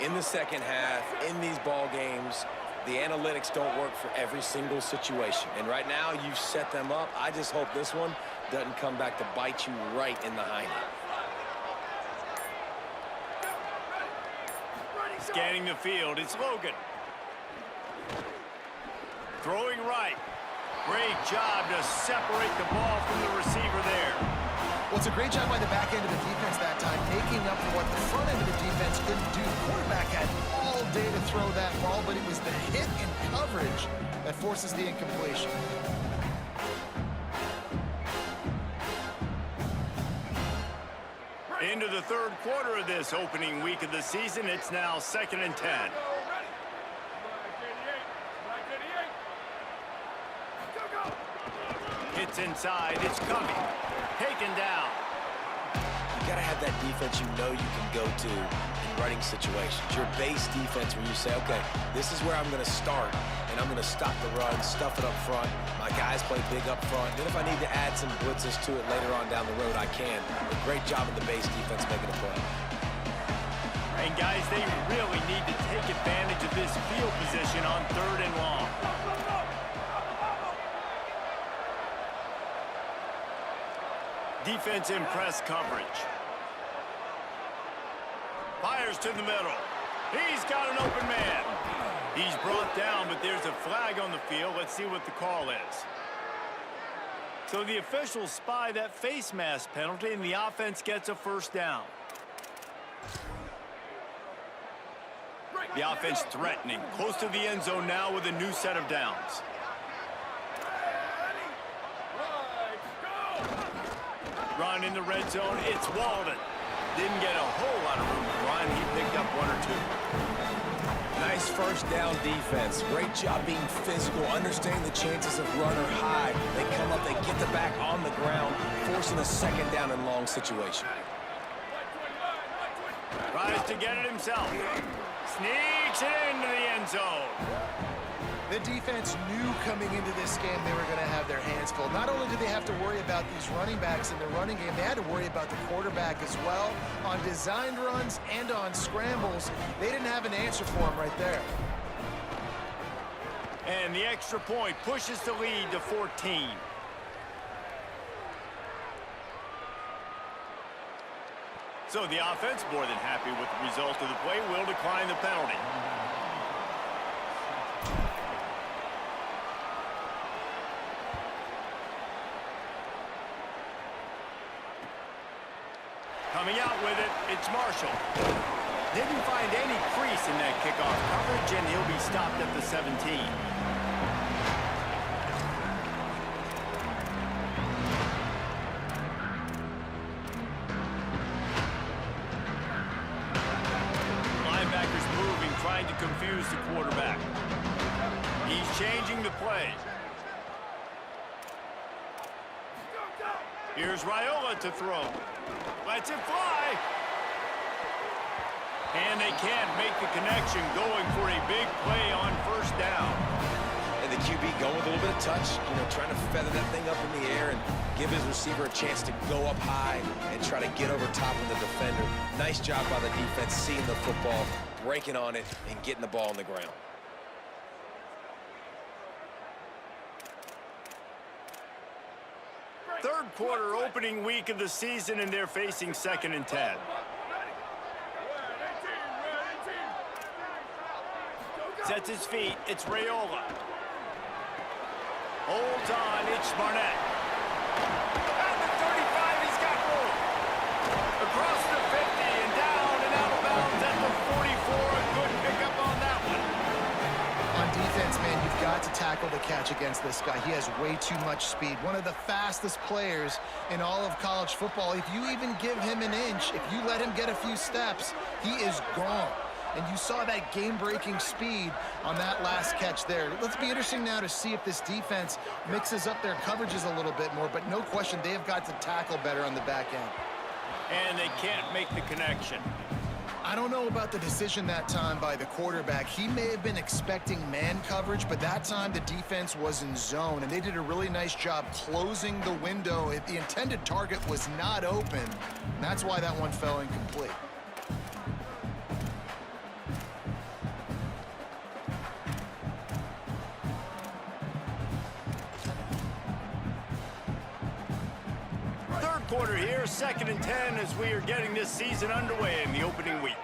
in the second half, in these ball games, the analytics don't work for every single situation. And right now, you've set them up. I just hope this one doesn't come back to bite you right in the hind end. Scanning the field, it's Logan. Throwing right. Great job to separate the ball from the receiver there. Well, it's a great job by the back end of the defense that time, making up for what the front end of the defense couldn't do. The quarterback had all day to throw that ball, but it was the hit in coverage that forces the incompletion. Into the third quarter of this opening week of the season, it's now 2nd and 10. It's inside, it's coming. Taken down. You got to have that defense you know you can go to in running situations. Your base defense where you say, okay, this is where I'm going to start, and I'm going to stop the run, stuff it up front. My guys play big up front. Then if I need to add some blitzes to it later on down the road, I can. A great job of the base defense making a play. And guys, they really need to take advantage of this field position on 3rd and long. Defense in press coverage. Fires to the middle. He's got an open man. He's brought down, but there's a flag on the field. Let's see what the call is. So the officials spy that face mask penalty, and the offense gets a 1st down. The offense threatening, close to the end zone now with a new set of downs. Run in the red zone, it's Walden. Didn't get a whole lot of room to run. He picked up 1 or 2. Nice 1st down defense. Great job being physical, understanding the chances of run are high. They come up, they get the back on the ground, forcing a 2nd down and long situation. Tries to get it himself. Sneaks it into the end zone. The defense knew coming into this game they were going to have their hands full. Not only did they have to worry about these running backs in the running game, they had to worry about the quarterback as well. On designed runs and on scrambles, they didn't have an answer for him right there. And the extra point pushes the lead to 14. So the offense, more than happy with the result of the play, will decline the penalty. Coming out with it, it's Marshall. Didn't find any crease in that kickoff coverage, and he'll be stopped at the 17. Linebackers moving, trying to confuse the quarterback. He's changing the play. Here's Raiola to throw. Lets it fly. And they can't make the connection, going for a big play on 1st down. And the QB going with a little bit of touch, trying to feather that thing up in the air and give his receiver a chance to go up high and try to get over top of the defender. Nice job by the defense, seeing the football, breaking on it, and getting the ball on the ground. Third quarter opening week of the season, and they're facing 2nd and 10. Sets his feet, it's Raiola. Holds on, it's Barnett. At the 35, he's got room. Across the 50 and down and out of bounds at the 44. A good pickup on that one. On defense, man, you've got to tackle the catch against this guy. He has way too much speed. One of the fastest players in all of college football. If you even give him an inch, if you let him get a few steps, he is gone. And you saw that game-breaking speed on that last catch there. Let's be interesting now to see if this defense mixes up their coverages a little bit more, but no question they have got to tackle better on the back end. And they can't make the connection. I don't know about the decision that time by the quarterback. He may have been expecting man coverage, but that time the defense was in zone, and they did a really nice job closing the window. The intended target was not open, and that's why that one fell incomplete. Third quarter here, 2nd and 10 as we are getting this season underway in the opening week.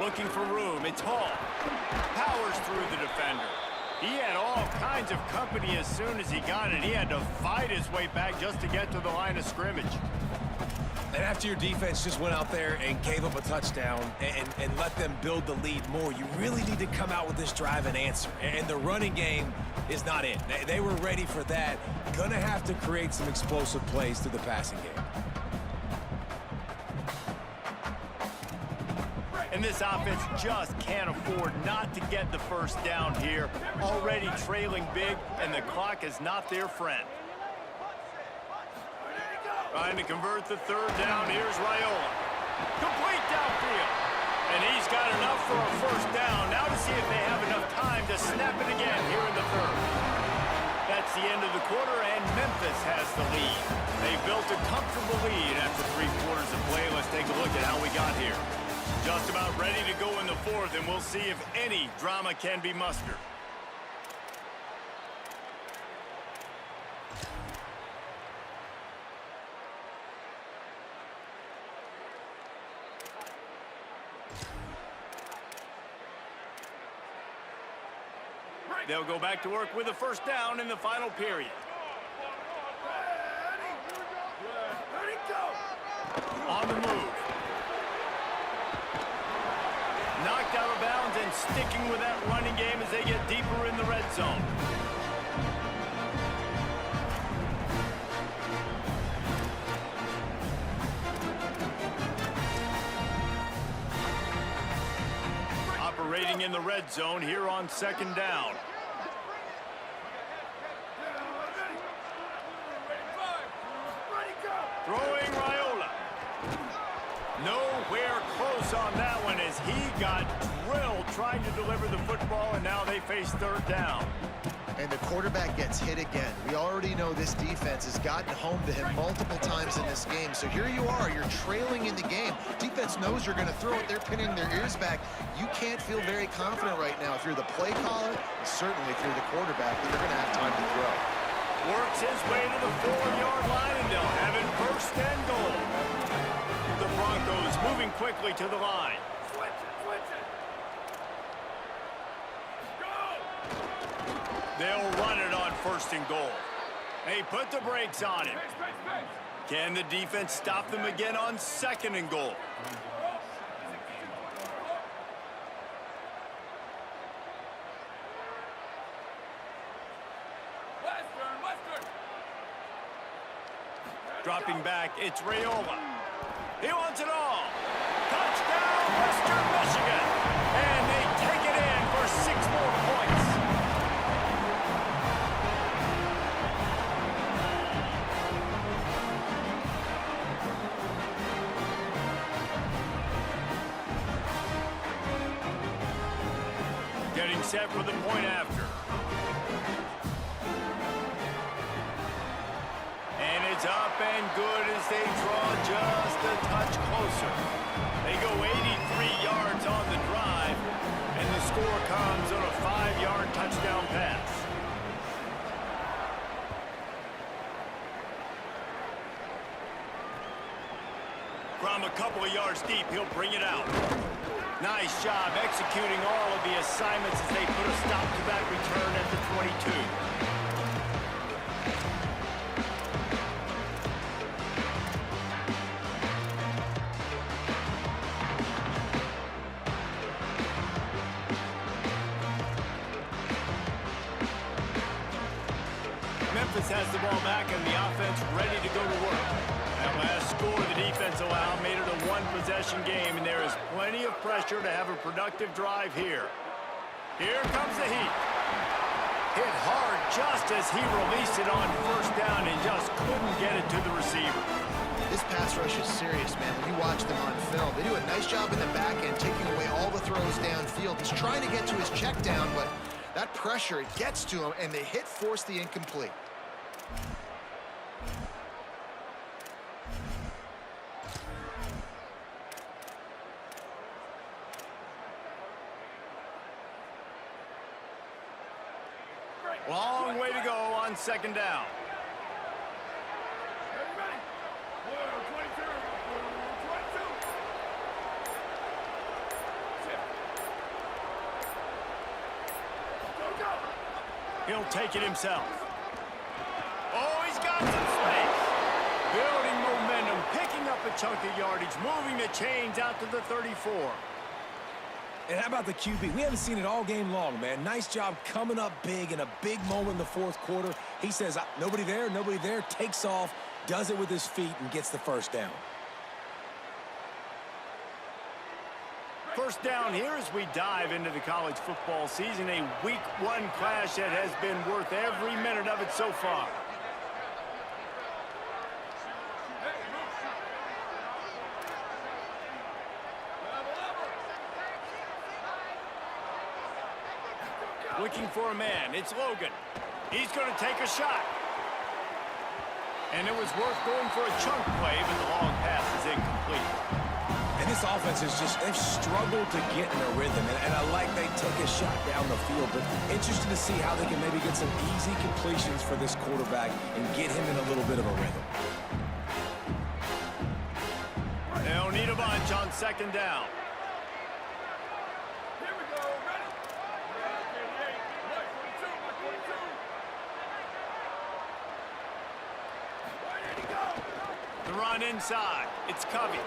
Looking for room. It's Hall. Powers through the defender. He had all kinds of company as soon as he got it. He had to fight his way back just to get to the line of scrimmage. And after your defense just went out there and gave up a touchdown and let them build the lead more, you really need to come out with this drive and answer. And the running game is not it. They were ready for that. Gonna have to create some explosive plays through the passing game. And this offense just can't afford not to get the first down here. Already trailing big, and the clock is not their friend. Trying to convert the third down. Here's Raiola. Complete downfield. And he's got enough for a first down. Now to see if they have enough time to snap it again here in the third. That's the end of the quarter, and Memphis has the lead. They built a comfortable lead after 3 quarters of play. Let's take a look at how we got here. Just about ready to go in the fourth, and we'll see if any drama can be mustered. They'll go back to work with a first down in the final period. On the move. Knocked out of bounds and sticking with that running game as they get deeper in the red zone. Operating in the red zone here on second down. Throwing Raiola. Nowhere close on that one as he got drilled trying to deliver the football, and now they face third down. And the quarterback gets hit again. We already know this defense has gotten home to him multiple times in this game. So here you are, you're trailing in the game. Defense knows you're going to throw it. They're pinning their ears back. You can't feel very confident right now if you're the play caller, and certainly if you're the quarterback, that you're going to have time to throw. Works his way to the 4-yard line, and they'll have it first and goal. The Broncos moving quickly to the line. They'll run it on first and goal. They put the brakes on him. Can the defense stop them again on second and goal? Dropping back, it's Raiola. He wants it all. Touchdown, Western Michigan. And they take it in for 6 more points. Getting set for the point after. And it's up and good as they draw just a touch closer. They go 83 yards on the drive, and the score comes on a 5-yard touchdown pass. From a couple of yards deep, he'll bring it out. Nice job executing all of the assignments as they put a stop to that return at the 22. Memphis has the ball back and the offense ready to go to work. That last score the defense allowed made it a one-possession game, and there is plenty of pressure to have a productive drive here. Here comes the heat. Hit hard just as he released it on first down and just couldn't get it to the receiver. This pass rush is serious, man. When you watch them on film, they do a nice job in the back end, taking away all the throws downfield. He's trying to get to his check down, but that pressure, it gets to him, and the hit forced the incomplete. Long way to go on second down. He'll take it himself. Oh, he's got some space. Building momentum, picking up a chunk of yardage, moving the chains out to the 34. And how about the QB? We haven't seen it all game long, man. Nice job coming up big in a big moment in the fourth quarter. He says, nobody there, takes off, does it with his feet, and gets the first down. First down here as we dive into the college football season, a week one clash that has been worth every minute of it so far. Looking for a man. It's Logan. He's going to take a shot. And it was worth going for a chunk play, but the long pass is incomplete. And this offense is just, they've struggled to get in a rhythm. And I like they take a shot down the field, but interested to see how they can maybe get some easy completions for this quarterback and get him in a little bit of a rhythm. They'll need a bunch on second down. Run inside. It's Covey.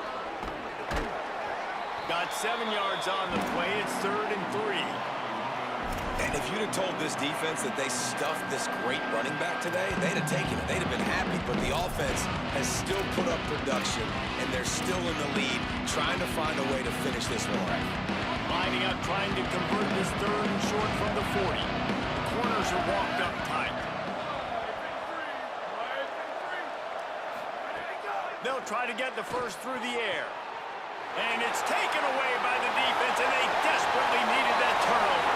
Got 7 yards on the play. It's 3rd and 3. And if you'd have told this defense that they stuffed this great running back today, they'd have taken it. They'd have been happy. But the offense has still put up production, and they're still in the lead, trying to find a way to finish this one off. Lining up, trying to convert this 3rd and short from the 40. The corners are walked up tight. They'll try to get the first through the air. And it's taken away by the defense, and they desperately needed that turnover.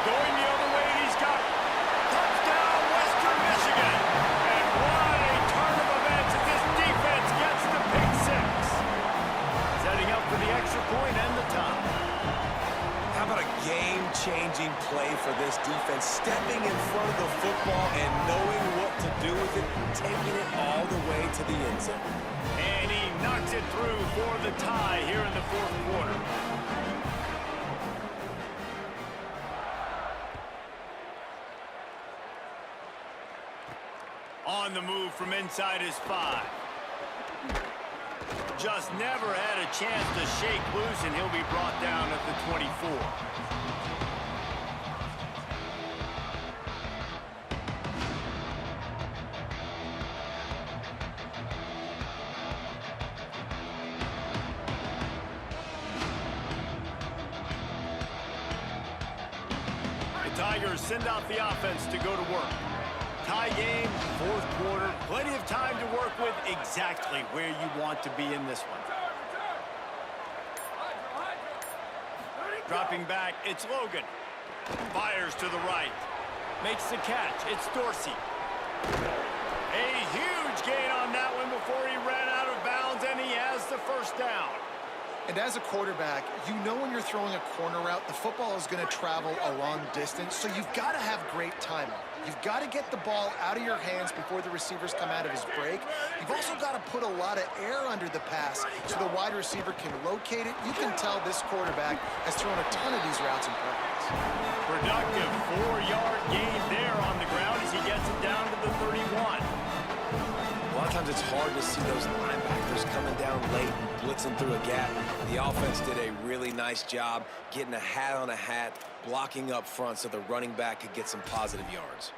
Going the other way, he's got touchdown, Western Michigan. And what a turn of events as this defense gets the pick 6. Setting up for the extra point and the tie. How about a game-changing play for this defense, stepping in front of the football and knowing what to do with it, taking it all the way to the end zone. And he knocks it through for the tie here in the fourth quarter. On the move from inside his 5. Just never had a chance to shake loose, and he'll be brought down at the 24. The Tigers send out the offense to go to work. Tie game, fourth quarter, plenty of time to work with, exactly where you want to be in this one. Dropping back, it's Logan. Fires to the right. Makes the catch, it's Dorsey. A huge gain on that one before he ran out of bounds, and he has the first down. And as a quarterback, you know when you're throwing a corner route, the football is going to travel a long distance, so you've got to have great timing. You've got to get the ball out of your hands before the receivers come out of his break. You've also got to put a lot of air under the pass so the wide receiver can locate it. You can tell this quarterback has thrown a ton of these routes in practice. Productive 4-yard gain there on the ground as he gets it down to the 31. A lot of times it's hard to see those linebackers coming down late and blitzing through a gap. The offense did a really nice job getting a hat on a hat, blocking up front so the running back could get some positive yards.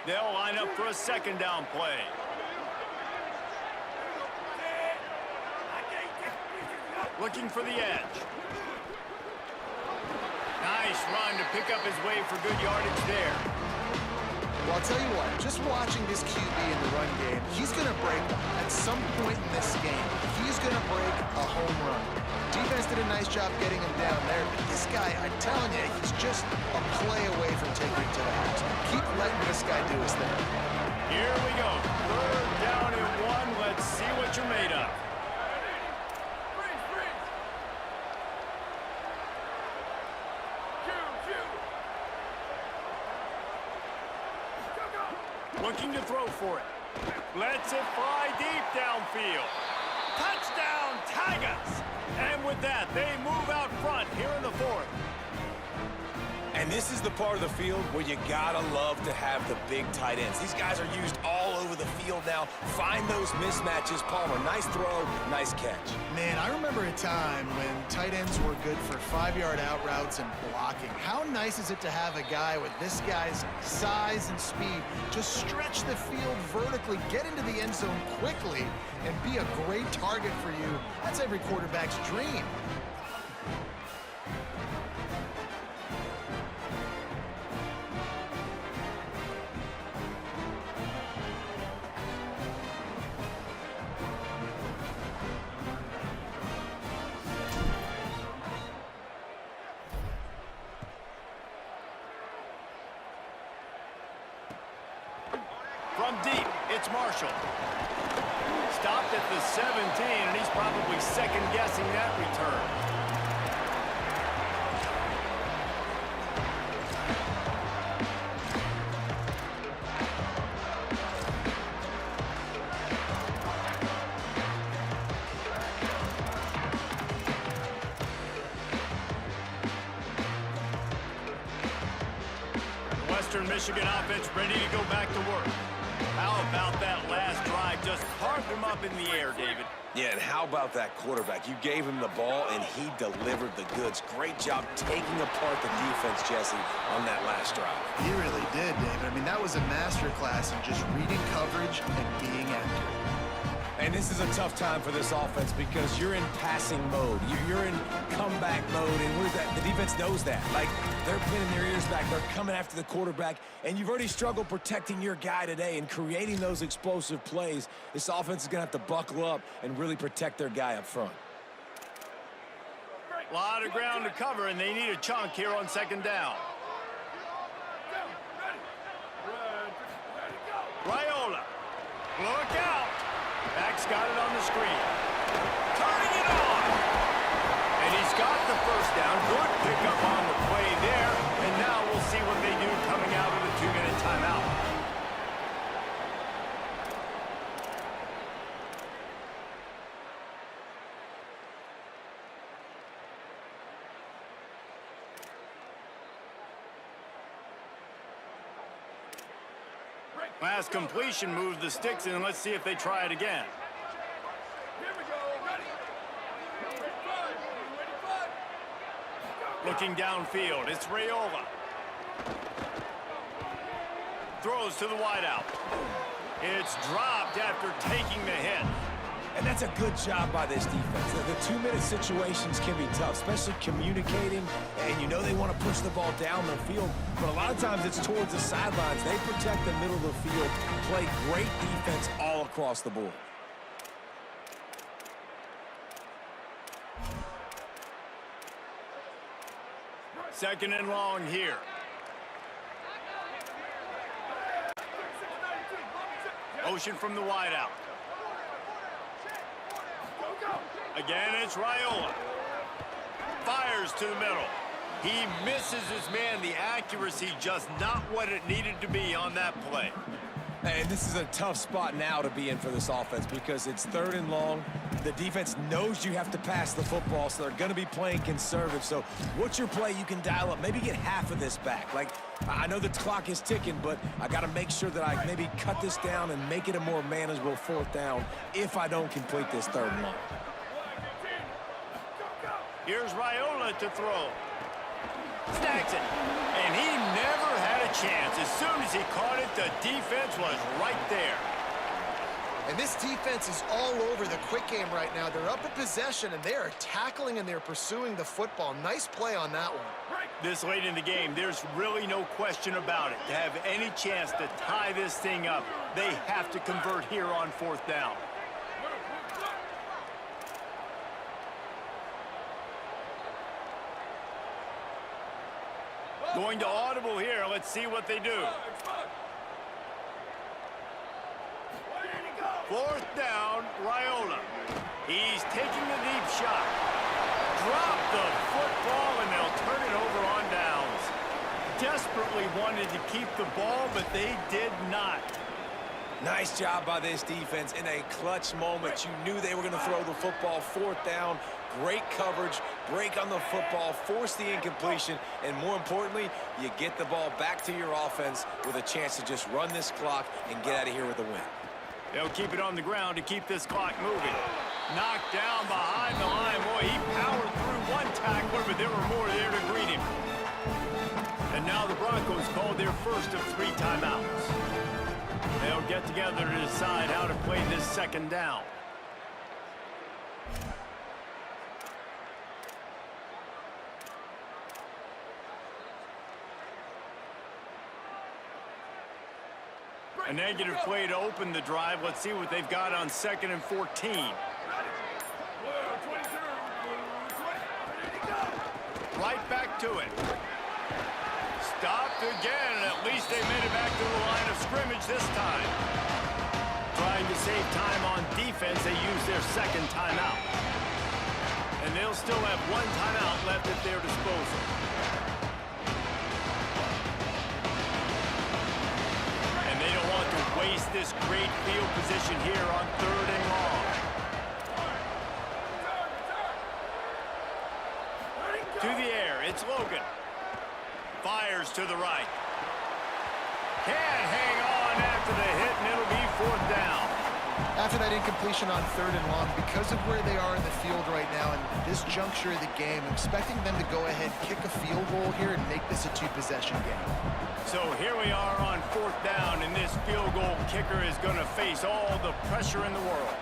They'll line up for a second down play. Looking for the edge. Nice run to pick up his way for good yardage there. Well, I'll tell you what, just watching this QB in the run game, he's going to break one. At some point in this game, he's going to break a home run. Defense did a nice job getting him down there, but this guy, I'm telling you, he's just a play away from taking it to the house. Keep letting this guy do his thing. Here we go. 3rd down and 1. Let's see what you're made of. Looking to throw for it. Lets it fly deep downfield. Touchdown, Tigers! And with that, they move out front here in the fourth. And this is the part of the field where you gotta love to have the big tight ends. These guys are used all over the field now. Find those mismatches. Palmer, nice throw, nice catch. Man, I remember a time when tight ends were good for 5-yard out routes and blocking. How nice is it to have a guy with this guy's size and speed to stretch the field vertically, get into the end zone quickly, and be a great target for you? That's every quarterback's dream. From deep, it's Marshall. Stopped at the 17, and he's probably second-guessing that return. Western Michigan offense ready to go back to work. How about that last drive? Just carved him up in the air, David. Yeah, and how about that quarterback? You gave him the ball, and he delivered the goods. Great job taking apart the defense, Jesse, on that last drive. He really did, David. I mean, that was a masterclass in just reading coverage and being accurate. And this is a tough time for this offense because you're in passing mode. You're in comeback mode, and the defense knows that. Like, they're pinning their ears back. They're coming after the quarterback, and you've already struggled protecting your guy today and creating those explosive plays. This offense is going to have to buckle up and really protect their guy up front. A lot of ground to cover, and they need a chunk here on second down. Raiola. Look out. Max got it on the screen. Turning it on. And he's got the first down. Good pickup on the play there. And now we'll see what they do coming out of the 2-minute timeout. Last completion moved the sticks in. Let's see if they try it again. Looking downfield, it's Raiola. Throws to the wideout. It's dropped after taking the hit. And that's a good job by this defense. The 2-minute situations can be tough, especially communicating, and you know they want to push the ball down the field, but a lot of times it's towards the sidelines. They protect the middle of the field, play great defense all across the board. Second and long here. Motion from the wideout. Again, it's Raiola. Fires to the middle. He misses his man. The accuracy just not what it needed to be on that play. And this is a tough spot now to be in for this offense because it's third and long. The defense knows you have to pass the football, so they're going to be playing conservative. So what's your play you can dial up? Maybe get half of this back. Like, I know the clock is ticking, but I got to make sure that I maybe cut this down and make it a more manageable fourth down if I don't complete this third and long. Here's Raiola to throw. Snags it. And he never had a chance. As soon as he caught it, the defense was right there. And this defense is all over the quick game right now. They're up in possession, and they are tackling and they're pursuing the football. Nice play on that one. This late in the game, there's really no question about it. To have any chance to tie this thing up, they have to convert here on fourth down. Going to audible here. Let's see what they do. Fourth down, Raiola. He's taking the deep shot. Drop the football, and they'll turn it over on downs. Desperately wanted to keep the ball, but they did not. Nice job by this defense in a clutch moment. You knew they were going to throw the football. Fourth down, great coverage, break on the football, force the incompletion, and more importantly, you get the ball back to your offense with a chance to just run this clock and get out of here with a win. They'll keep it on the ground to keep this clock moving. Knocked down behind the line. Boy, he powered through one tackler, but there were more there to greet him. And now the Broncos called their first of 3 timeouts. They'll get together to decide how to play this second down. A negative play to open the drive. Let's see what they've got on 2nd and 14. Right back to it. Stopped again, and at least they made it back to the line of scrimmage this time. Trying to save time on defense, they use their 2nd timeout. And they'll still have 1 timeout left at their disposal. And they don't want to waste this great field position here on 3rd and long. To the air, it's Logan. Fires to the right. Can't hang on after the hit, and it'll be 4th down. After that incompletion on 3rd and long, because of where they are in the field right now and this juncture of the game, expecting them to go ahead, kick a field goal here and make this a 2-possession game. So here we are on 4th down, and this field goal kicker is going to face all the pressure in the world.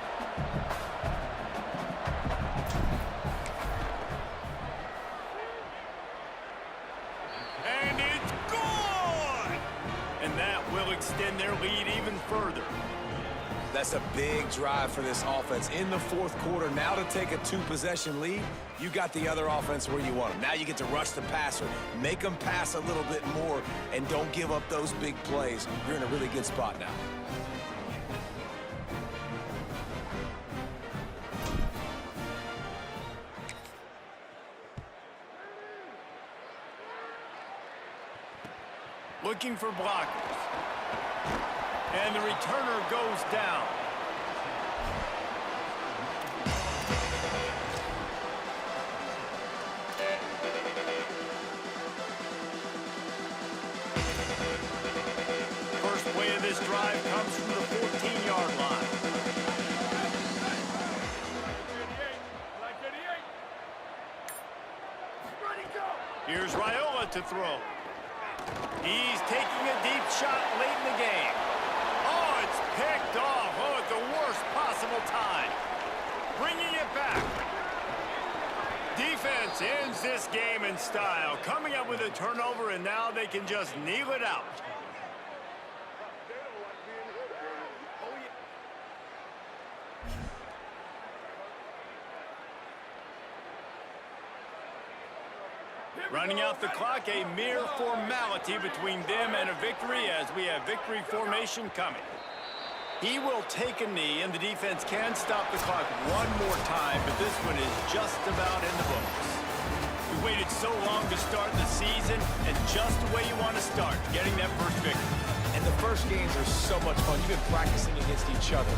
Extend their lead even further. That's a big drive for this offense in the 4th quarter. Now to take a 2-possession lead, you got the other offense where you want them. Now you get to rush the passer, make them pass a little bit more, and don't give up those big plays. You're in a really good spot now. Looking for blockers. And the returner goes down. First play of this drive comes from the 14-yard line. Here's Raiola to throw. He's taking a deep shot late in the game. Oh, it's picked off. Oh, at the worst possible time. Bringing it back. Defense ends this game in style. Coming up with a turnover, and now they can just kneel it out. Running out the clock, a mere formality between them and a victory as we have victory formation coming. He will take a knee, and the defense can stop the clock one more time, but this one is just about in the books. We waited so long to start the season, and just the way you want to start, getting that first victory. And the first games are so much fun. You've been practicing against each other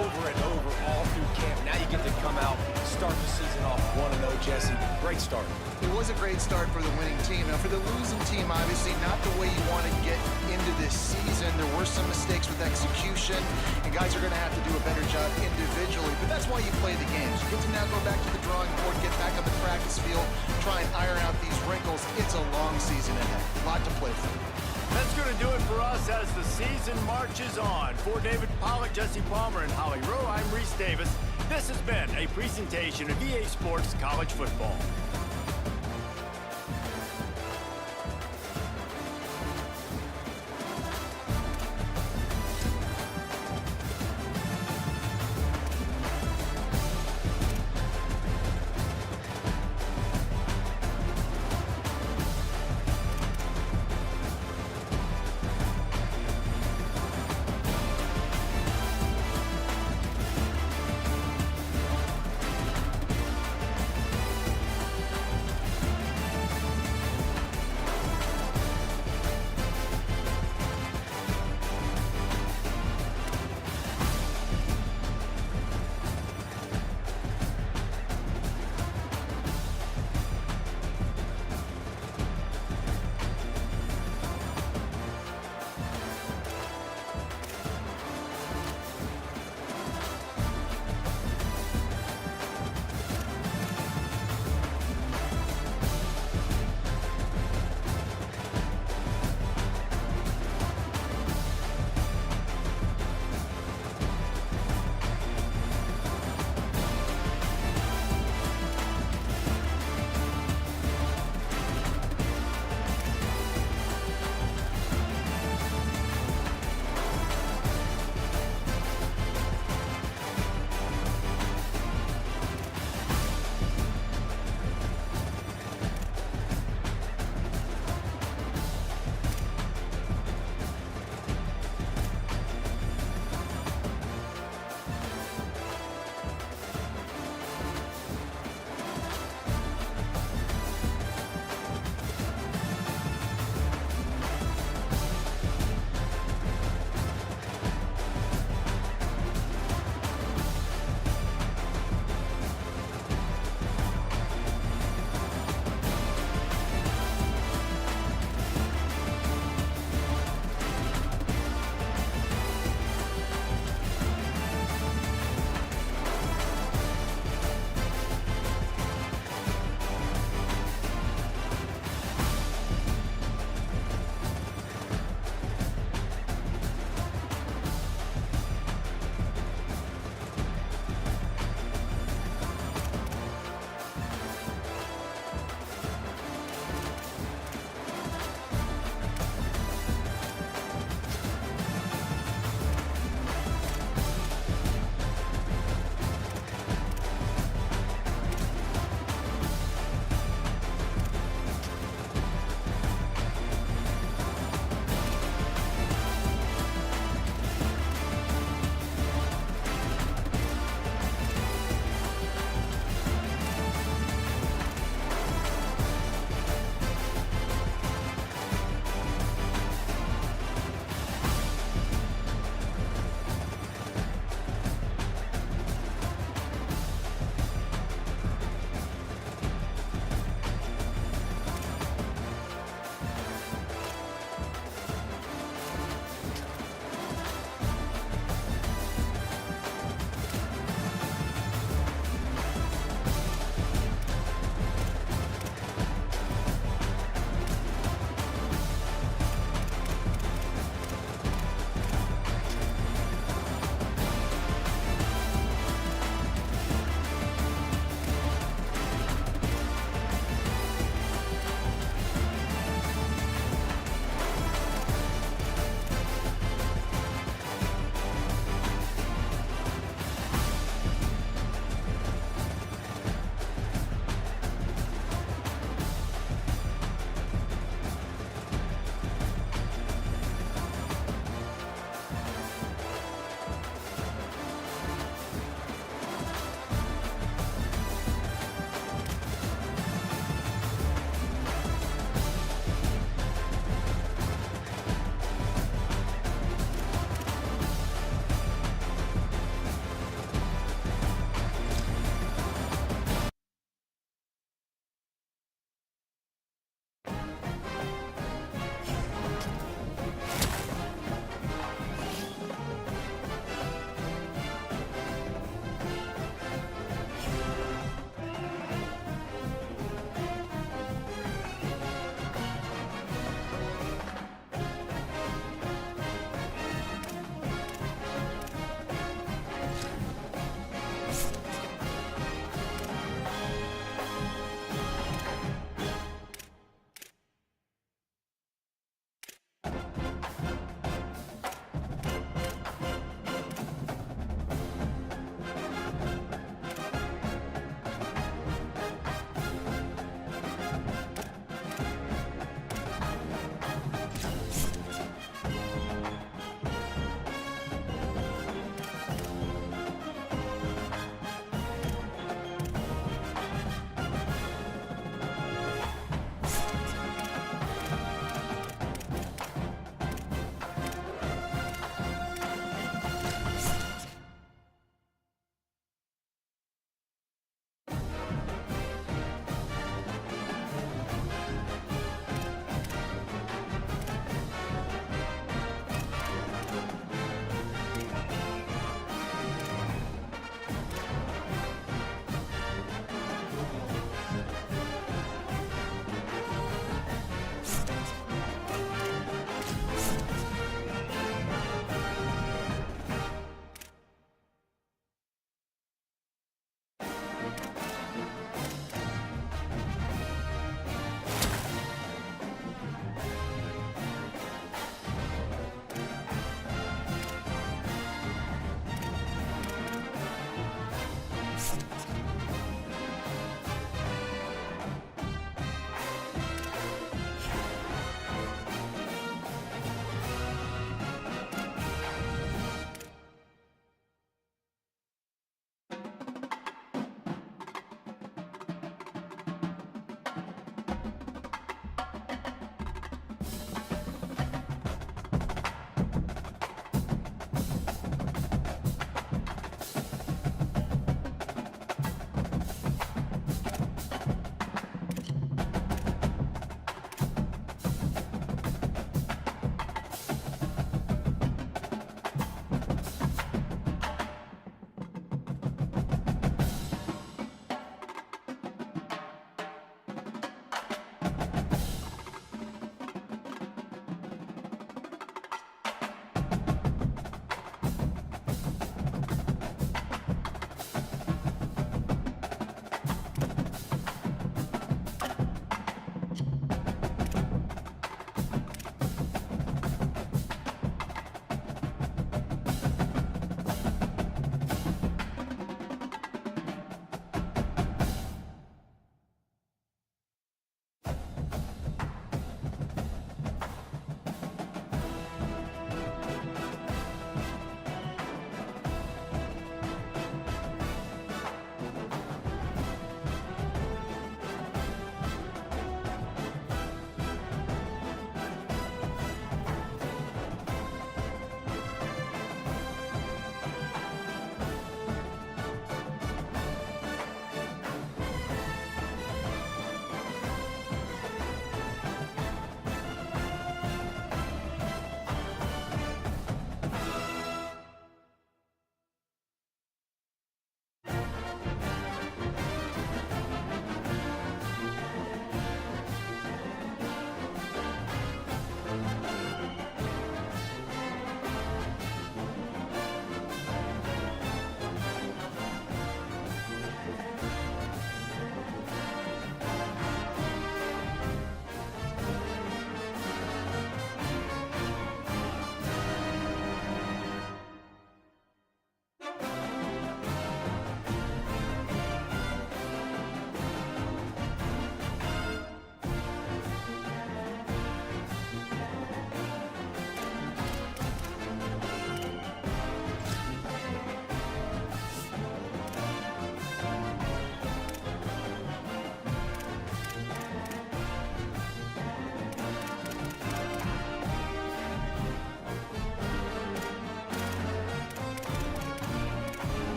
over and over all through camp. Now you get to come out, start the season off 1-0, Jesse. Great start. It was a great start for the winning team. Now, for the losing team, obviously not the way you want to get into this season. There were some mistakes with execution, and guys are going to have to do a better job individually. But that's why you play the games. You get to now go back to the drawing board, get back on the practice field, try and iron out these wrinkles. It's a long season ahead. A lot to play for. That's going to do it for us as the season marches on. For David Pollack, Jesse Palmer, and Holly Rowe, I'm Reese Davis. This has been a presentation of EA Sports College Football.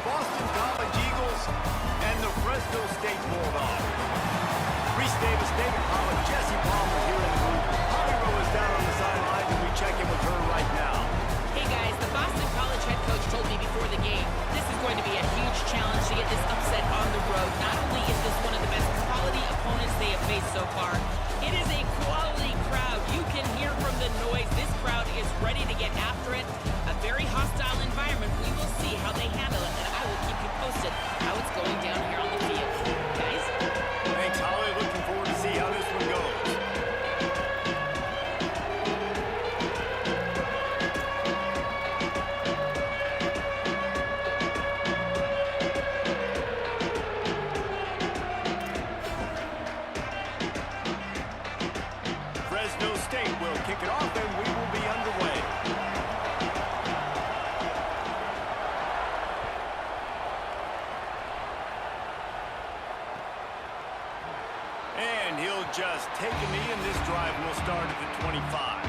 Boston College Eagles and the Fresno State Bulldogs. Reese Davis, David Pollock, Jesse Palmer here in the booth. Holly Rowe is down on the sidelines, and we check in with her right now. Hey guys, the Boston College head coach told me before the game, this is going to be a huge challenge to get this upset on the road. Not only is this one of the best quality opponents they have faced so far, it is a quality crowd. You can hear from the noise. This crowd is ready to get after it. A very hostile environment. We will see how they handle it, and I will keep you posted how it's going down here on the field. Guys? Thanks, Holly. Looking forward to see how this one goes. Fresno State will kick it off, and we will be underway. And he'll just take a knee, and this drive will start at the 25.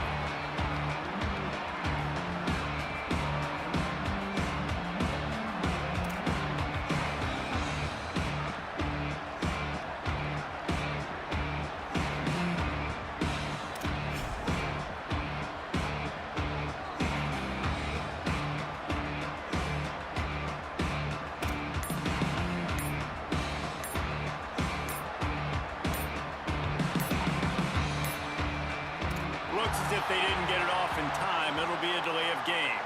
Looks as if they didn't get it off in time. It'll be a delay of game.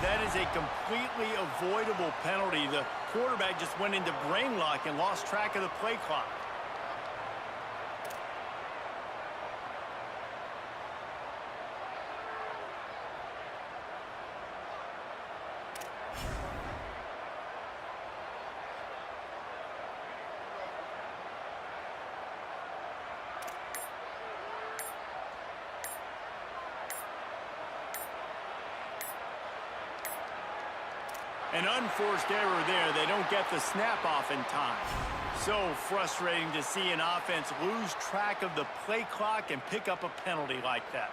That is a completely avoidable penalty. The quarterback just went into brain lock and lost track of the play clock. An unforced error there. They don't get the snap off in time. So frustrating to see an offense lose track of the play clock and pick up a penalty like that.